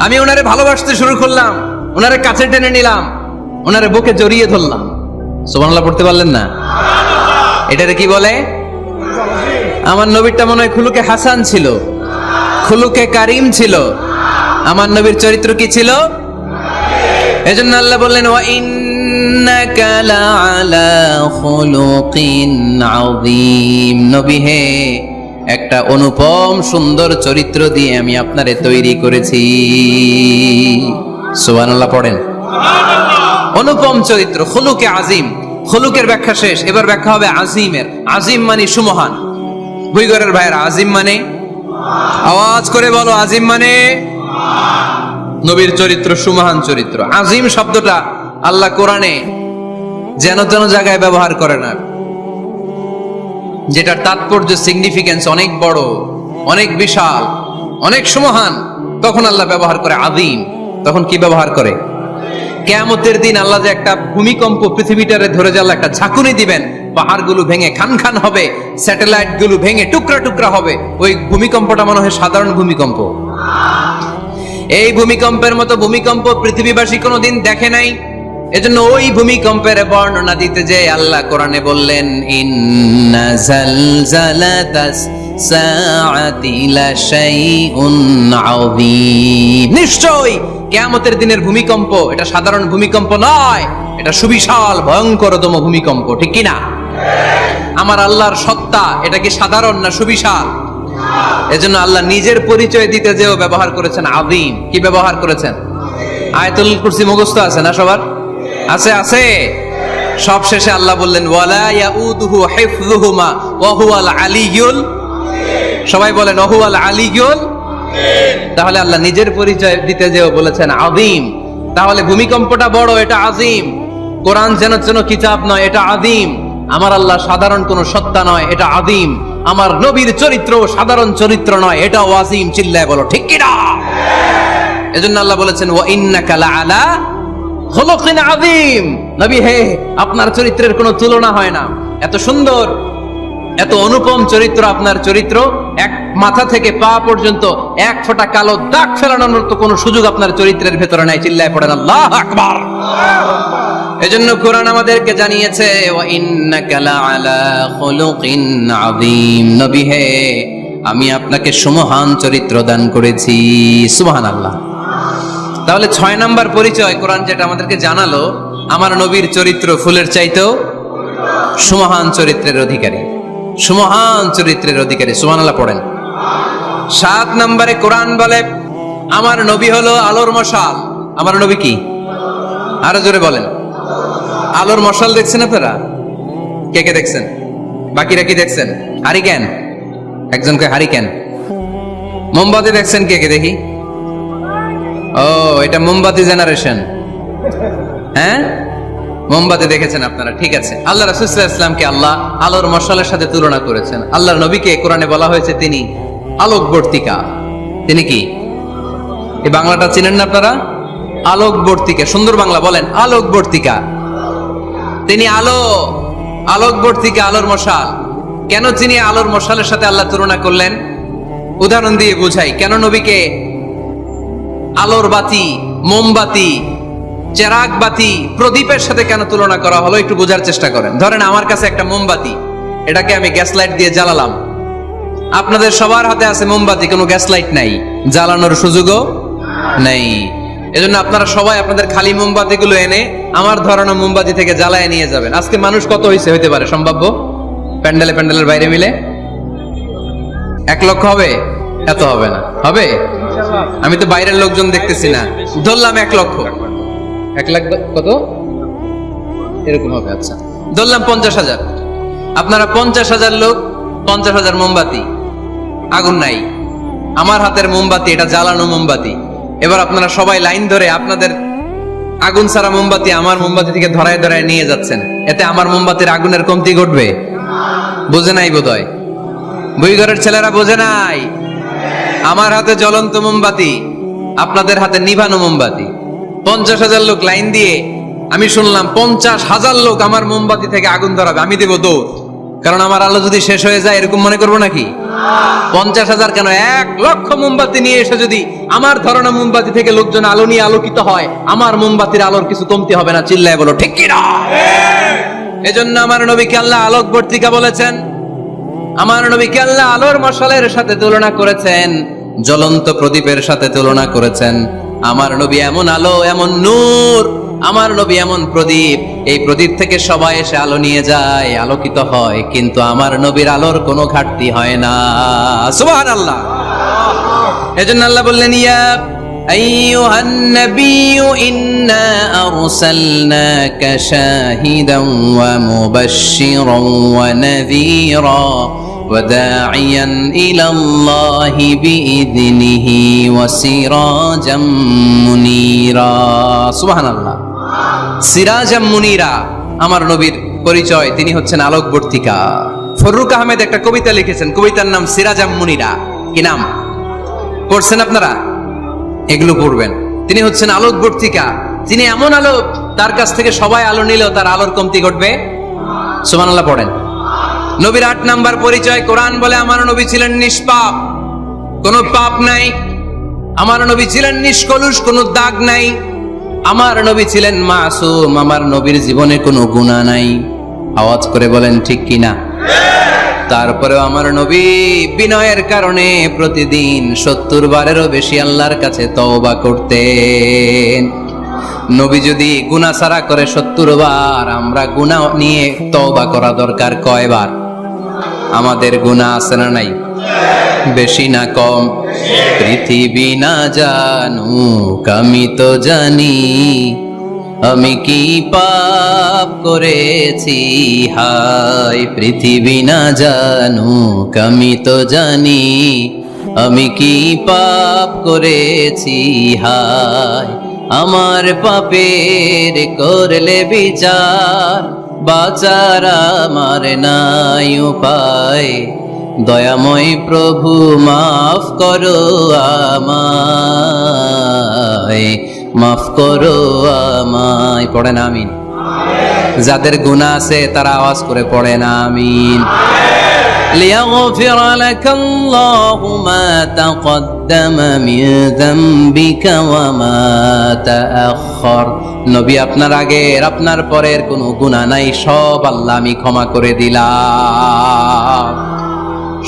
আমি ওনারে ভালোবাসতে শুরু করলাম, ওনারে কাছে টেনে নিলাম, ওনারে বুকে জড়িয়ে ধরলাম। সুবহানাল্লাহ পড়তে পারলেন না? এটারে কি বলে? আমার নবীরটা মনে হয় খুলুকে হাসান ছিল, খুলুকে কারীম ছিল। আমার নবীর চরিত্র কি ছিল? এজন্য আল্লাহ বললেন ওয়া ইন্নাকা লাআলা খুলুকিন আযীম। নবী হে, একটা অনুপম সুন্দর চরিত্র দিয়ে আমি আপনারে তৈরি করেছি। সুবহানাল্লাহ পড়েন। অনুপম চরিত্র, খুলুকে আযীম। খুলুকের ব্যাখ্যা শেষ, এবার ব্যাখ্যা হবে আযীমের। আযীম মানে সুমহান। বুইগরের ভাইয়েরা, আযীম মানে? আওয়াজ করে বলো, আযীম মানে? নবীর চরিত্র সুমহান চরিত্র। আযীম শব্দটা আল্লাহ কোরআনে যেন তেন জায়গায় ব্যবহার করে না, যেটার তাৎপর্য সিগনিফিকেন্স অনেক বড়, অনেক বিশাল, অনেক সুমহান, তখন আল্লাহ ব্যবহার করে আযীম। তখন কি ব্যবহার করে? কিয়ামতের দিন আল্লাহ যে একটা ভূমিকম্প পৃথিবীটারে ধরে যে আল্লাহ একটা ঝাঁকুনি দিবেন, পাহাড়গুলো ভেঙে খান খান হবে, স্যাটেলাইট গুলো ভেঙে টুকরা টুকরা হবে। ওই ভূমিকম্পটা মনে হয় সাধারণ ভূমিকম্প। এই ভূমিকম্পের মতো ভূমিকম্প পৃথিবীবাসী কোনোদিন দেখে নাই। এজন্য ওই ভূমিকম্পের বর্ণনা দিতে যে আল্লাহ কোরআনে বললেন ইন্না জালজালাতাস সাআতি লাশাইউন আযীম। নিশ্চয়ই কিয়ামতের দিনের ভূমিকম্প এটা সাধারণ ভূমিকম্প নয়, এটা সুবিশাল ভয়ঙ্করতম ভূমিকম্প, ঠিক কি না? আমার আল্লাহর সত্তা এটা কি সাধারণ না সুবিশাল? এজন্য আল্লাহ নিজের পরিচয় দিতে যেও ব্যবহার করেছেন আযীম। কি ব্যবহার করেছেন? আয়াতুল কুরসি মুখস্থ আছে না সবার? আছে আছে। সব শেষে আল্লাহ বললেন ওয়ালা ইয়াউদুহু হিফযুহুমা ওয়া হুয়াল আলিয়্যুল, সবাই বলেন ওয়া হুয়াল আলিয়্যুল। তাহলে আল্লাহ নিজের পরিচয় দিতে যেও বলেছেন আযীম। তাহলে ভূমিকম্পটা বড়, এটা আযীম। কোরআন যেন কিতাব নয়, এটা আযীম। আমার আল্লাহ সাধারণ কোন সত্তা নয়, এটা আযীম। আমার নবীর চরিত্র সাধারণ চরিত্র নয়, এটা আযীম। চিল্লায় বলো ঠিক কি না? এজন্য আল্লাহ বলেছেন ওয়া ইন্নাকা লাআলা খুলুকিন আযীম। নবী হে, আপনার চরিত্রের কোনো তুলনা হয় না। এত সুন্দর, এত অনুপম চরিত্র আপনার চরিত্র। এক মাথা থেকে পা পর্যন্ত এক ফোঁটা কালো দাগ ফেলানোর মতো কোনো সুযোগ আপনার চরিত্রের ভেতরে নাই। চিল্লায় পড়েন আল্লাহু আকবার। এজন্য কোরআন আমাদেরকে জানিয়েছে ওয়া ইন্নাকা লাআলা খুলুকিন আযীম। নবী হে, আমি আপনাকে সুমহান চরিত্র দান করেছি। সুবহানাল্লাহ। তাহলে 6 নাম্বার পরিচয় কোরআন যেটা আমাদেরকে জানালো, আমার নবীর চরিত্র ফুলের চাইতেও সুমহান চরিত্রের অধিকারী, সুমহান চরিত্রের অধিকারী। সুবহানাল্লাহ পড়েন। 7 নম্বরে কোরআন বলে আমার নবী হলো আলোর মশাল। আমার নবী কি? আরো জোরে বলেন। আলোর মশাল দেখছেন আপনারা? কে কে দেখছেন? বাকিরা কি দেখছেন? হারিকেন, একজনকে হারিকেন। মোমবাতি দেখছেন কে কে? দেখি। ও, এটা মোমবাতি জেনারেশন। হ্যাঁ, মোমবাতি দেখেছেন আপনারা, ঠিক আছে। আল্লাহ রাসূল সাল্লাল্লাহু আলাইহি ওয়াসাল্লামকে আল্লাহ আলোর মশালের সাথে তুলনা করেছেন। আল্লাহর নবীকে কোরআনে বলা হয়েছে তিনি আলোকবর্তিকা। তিনি কি? এই বাংলাটা চিনেন না আপনারা? আলোকবর্তিকা। সুন্দর বাংলা বলেন, আলোকবর্তিকা। তিনি আলো, আলোকবর্তিকা, আলোর মশাল। কেন তিনি আলোর মশালের সাথে আল্লাহ তুলনা করলেন? উদাহরণ দিয়ে বুঝাই। কেন নবীকে আলোর বাতি, মোমবাতি, চেরাগ বাতি, প্রদীপের সাথে কেন তুলনা করা হলো একটু বোঝার চেষ্টা করেন। ধরেন আমার কাছে একটা মোমবাতি, এটাকে আমি গ্যাস লাইট দিয়ে জ্বালালাম। আপনাদের সবার হাতে আছে মোমবাতি, কোনো গ্যাস লাইট নাই, জ্বালানোর সুযোগও নেই। এজন্য আপনারা সবাই আপনাদের খালি মোমবাতি গুলো এনে আমার ধরানো মোমবাতি থেকে জ্বালায় নিয়ে যাবেন। আজকে মানুষ কত হইতে পারে সম্ভাব্য? প্যান্ডেলের বাইরে মিলে 1 লক্ষ হবে? এত হবে না, হবে? আমি তো বাইরের লোকজন দেখতেছি না, ধরলাম 1 লক্ষ। 1 লাখ কত এরকম হবে। আচ্ছা, ধরলাম 50,000। আপনারা 50,000 লোক, 50,000 মোমবাতি, আগুন নাই। আমার হাতের মোমবাতি এটা জ্বালানো মোমবাতি। এবার আপনারা সবাই লাইন ধরে আপনাদের আগুন ছাড়া মোমবাতি আমার মোমবাতি থেকে ধরায় ধরায় নিয়ে যাচ্ছেন। এতে আমার মোমবাতির আগুনের কমতি ঘটবে? বোঝে নাই বোধহয়, বইঘরের ছেলেরা বোঝে নাই। আমার হাতে জ্বলন্ত মোমবাতি, আপনাদের হাতে নিভানো মোমবাতি। 50,000 লোক লাইন দিয়ে, আমি শুনলাম 50,000 লোক আমার মোমবাতি থেকে আগুন ধরাবে, আমি দেব দৌড়। কারণ আমার আলো যদি শেষ হয়ে যায় এরকম মনে করবো নাকি? 50,000 কেন, 1 লক্ষ মোমবাতি নিয়ে এসে যদি আমার ধরনের মোমবাতি থেকে লোকজন আলো নিয়ে আলোকিত হয়, আমার মোমবাতির আলোর কিছু কমতি হবে না। চিল্লায় বলো ঠিক কি না? এজন্য আমার নবীকে আল্লাহ আলোকবর্তিকা বলেছেন। আমার নবীকে আল্লাহ আলোর মশালের সাথে তুলনা করেছেন, জ্বলন্ত প্রদীপের সাথে তুলনা করেছেন। আমার নবী এমন আলো, এমন নূর, আমার নবী এমন প্রদীপ, এই প্রদীপ থেকে সবাই এসে আলো নিয়ে যায়, আলোকিত হয়, কিন্তু আমার নবীর আলোর কোনো ঘাটতি হয় না। সুবহানাল্লাহ। এজন্য আল্লাহ বললেন ইয়া আইয়ুহান নাবিয়্যু ইন্না আরসালনাকা শাহিদান ওয়া মুবাশশিরান ওয়া নাযীরা وداعيا إلى الله بإذنه وسراجا منيرا سبحان الله সিরাজাম মুনিরা। আমার নবীর পরিচয়, তিনি হচ্ছেন আলোকবর্তিকা। ফররুক আহমেদ একটা কবিতা লিখেছেন, কবিতার নাম সিরাজাম মুনিরা। কি নাম? পড়ছেন আপনারা? এগুলো পড়বেন। তিনি হচ্ছেন আলোকবর্তিকা। তিনি এমন আলো, তার কাছ থেকে সবাই আলো নিলেও তার আলোর কমতি ঘটবে। সুবহানাল্লাহ পড়েন। নবীর 8 নাম্বার পরিচয়, কোরআন বলে আমার নবী ছিলেন নিষ্পাপ, কোনো পাপ নাই। আমার নবী ছিলেন নিষ্কলুষ, কোনো দাগ নাই। আমার নবী ছিলেন মাসুম, আমার নবীর জীবনে কোনো গুনাহ নাই। আওয়াজ করে বলেন ঠিক কিনা? তারপরেও আমার নবী বিনয়ের কারণে প্রতিদিন 70 বারেরও বেশি আল্লাহর কাছে তওবা করতেন। নবী যদি গুনাহ ছাড়া করে 70 বার, আমরা গুনাহ নিয়ে তওবা করা দরকার কয়বার? আমাদের গুনাহ আছে না নাই? বেশি না কম? পৃথিবী না জানুক আমি তো জানি, আমি কি পাপ করেছি হায়। পৃথিবী না জানুক আমি তো জানি, আমি কি পাপ করেছি হায়। আমার পাপের করলে বিচার, বাঁচার আমার নাই উপায়। দয়াময় প্রভু মাফ করো আমায়, মাফ করো আমায়। পড়েন আমিন। যাদের গুনাহ আছে তারা আওয়াজ করে পড়েন আমিন। লিয়াগফির লাকাল্লাহু মা তাকদ্দামা মিন যামবিকা ওয়া মা তাআখার। নবী, আপনার আগের আপনার পরের কোনো গুনাহ নাই, সব আল্লাহ আমি ক্ষমা করে দিলাম।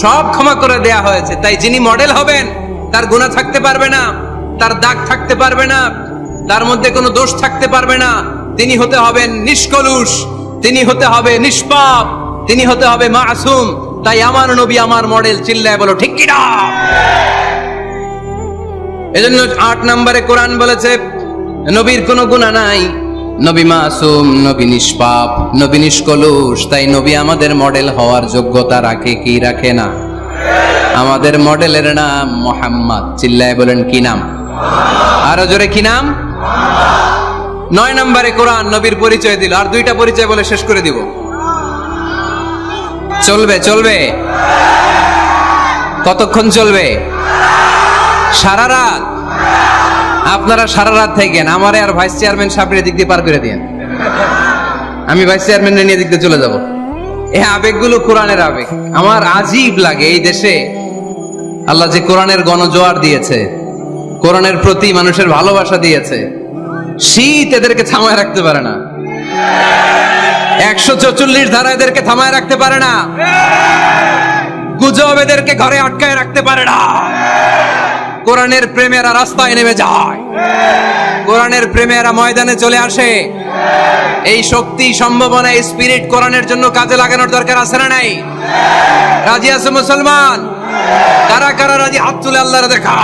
সব ক্ষমা করে দেয়া হয়েছে। তাই যিনি মডেল হবেন তার গুনাহ থাকতে পারবে না, তার দাগ থাকতে পারবে না, তার মধ্যে কোনো দোষ থাকতে পারবে না। তিনি হতে হবেন নিষ্কলুষ, তিনি হতে হবে নিষ্পাপ, তিনি হতে হবে মাসুম। তাই আমার নবী আমার মডেল। চিল্লায় বলো ঠিক কি না? এজন্য 8 নম্বরে কোরআন বলেছে নবীর কোনো গুনাহ নাই, নবী মাসুম, নবী নিষ্পাপ, নবী নিষ্কলুষ। তাই নবী আমাদের মডেল হওয়ার যোগ্যতা রাখে কি রাখে না? আমাদের মডেলের নাম মুহাম্মদ। চিল্লায় বলেন কি নাম? আরো জোরে কি নাম? 9 নম্বরে কোরআন নবীর পরিচয় দিল। আর 2টা পরিচয় বলে শেষ করে দিব। চলবে? চলবে? কতক্ষণ চলবে? সারা রাত? আপনারা সারা রাত থাকেন, আমারে আর ভাইস চেয়ারম্যান সাহেবের দিক দিয়ে পার করে দিয়েন। আমি ভাইস চেয়ারম্যানের নিয়ে দিক দিয়ে চলে যাব। এই আবেগগুলো কোরআনের আবেগ। আমার আজীব লাগে এই দেশে আল্লাহ যে কোরআনের গণজোয়ার দিয়েছে, কোরআনের প্রতি মানুষের ভালোবাসা দিয়েছে, শীত এদেরকে থামায় রাখতে পারে না। 144 ধারা এদেরকে থামায় রাখতে পারে না। গুজব এদেরকে ঘরে আটকায় রাখতে পারে না। কোরআনের প্রেমেরা রাস্তায় নেমে যায়, কোরআনের প্রেমেরা ময়দানে চলে আসে। এই শক্তি, সম্ভাবনা, এই স্পিরিট কোরআনের জন্য কাজে লাগানোর দরকার আছে না নাই? রাজি আছে মুসলমান? কারা কারা রাজি? হাত তুলে আল্লাহর দেখা।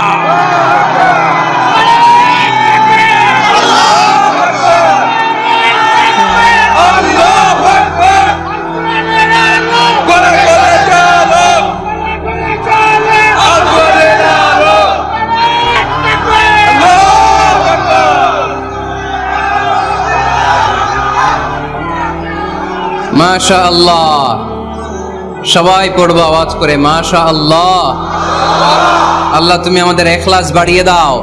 মাশাআল্লাহ। সবাই পড়বো আওয়াজ করে মাশাআল্লাহ। আল্লাহ তুমি আমাদের ইখলাস বাড়িয়ে দাও,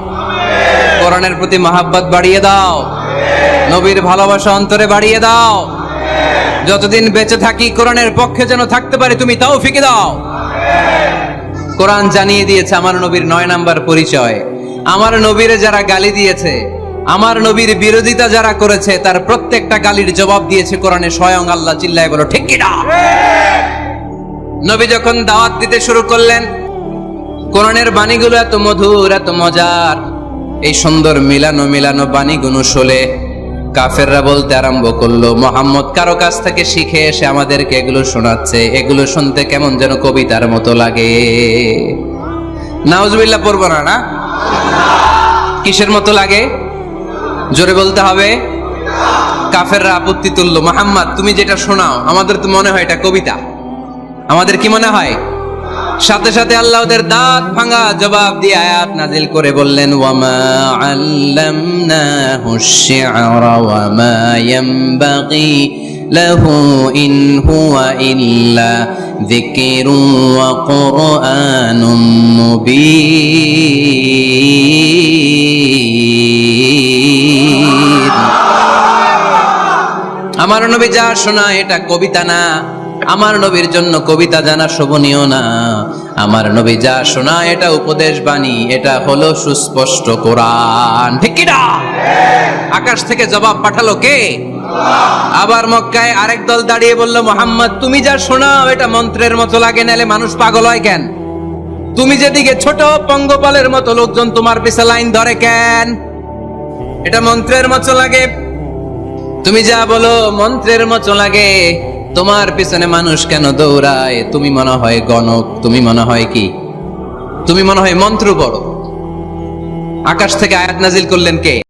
কোরআনের প্রতি মহব্বত বাড়িয়ে দাও, নবীর ভালোবাসা অন্তরে বাড়িয়ে দাও। যতদিন বেঁচে থাকি কোরআনের পক্ষে যেন থাকতে পারি, তুমি তৌফিক দাও। কোরআন জানিয়ে দিয়েছে আমার নবীর 9 নাম্বার পরিচয়। আমার নবীরে যারা গালি দিয়েছে, আমার নবীর বিরোধিতা যারা করেছে, তার প্রত্যেকটা গালির জবাব দিয়েছে কোরআনে স্বয়ং আল্লাহ। চিল্লায় বলো ঠিক কি না? নবী যখন দাওয়াত দিতে শুরু করলেন, কোরআনের বাণীগুলো এত মধুর, এত মজার। এই সুন্দর মিলানো মিলানো বাণীগুলো শুনে কাফেররা বলতে আরম্ভ করলো, মুহাম্মদ কারো কাছ থেকে শিখে এসে আমাদেরকে এগুলো শোনাচ্ছে, এগুলো শুনতে কেমন যেন কবিতার মতো লাগে। নাউজুবিল্লাহ পড়বো না? না, কিসের মতো লাগে? জোরে বলতে হবে। কাফেররা আপত্তি তুললো, মুহাম্মদ তুমি যেটা শোনাও আমাদের তো মনে হয় এটা কবিতা। আমাদের কি মনে হয়? সাথে সাথে আল্লাহ ওদের দাঁত ভাঙা জবাব দিয়ে আয়াত নাজিল করে বললেন, ওয়ামা আল্লামনাহু আশ-শি'রা ওয়ামা ইয়ানবাগি লাহু ইন হুয়া ইল্লা যিকরুন ওয়া কুরআনুম মুবিন। আমার নবী যা শোনায় এটা কবিতা না। আমার নবীর জন্য কবিতা জানা শোভনীয় না। আমার নবী যা শোনায় এটা উপদেশ বাণী, এটা হলো সুস্পষ্ট কোরআন। ঠিক কি না? আকাশ থেকে জবাব পাঠালো কে? আবার মক্কায় আরেক দল দাঁড়িয়ে বলল, মুহাম্মদ তুমি যা শোনাও এটা মন্ত্রের মতো লাগে, নালে মানুষ পাগল হয় কেন? তুমি যেদিকে ছোট পঙ্গপালের মতো লোকজন তোমার পিছে লাইন ধরে কেন? এটা মন্ত্রের মতো লাগে। তুমি যা বলো মন্ত্রের মতো লাগে, তোমার পিছনে মানুষ কেন দৌড়ায়? তুমি মনে হয় গণক, তুমি মনে হয় কি, তুমি মনে হয় মন্ত্র পড়ো। আকাশ থেকে আয়াত নাজিল করলেন কে?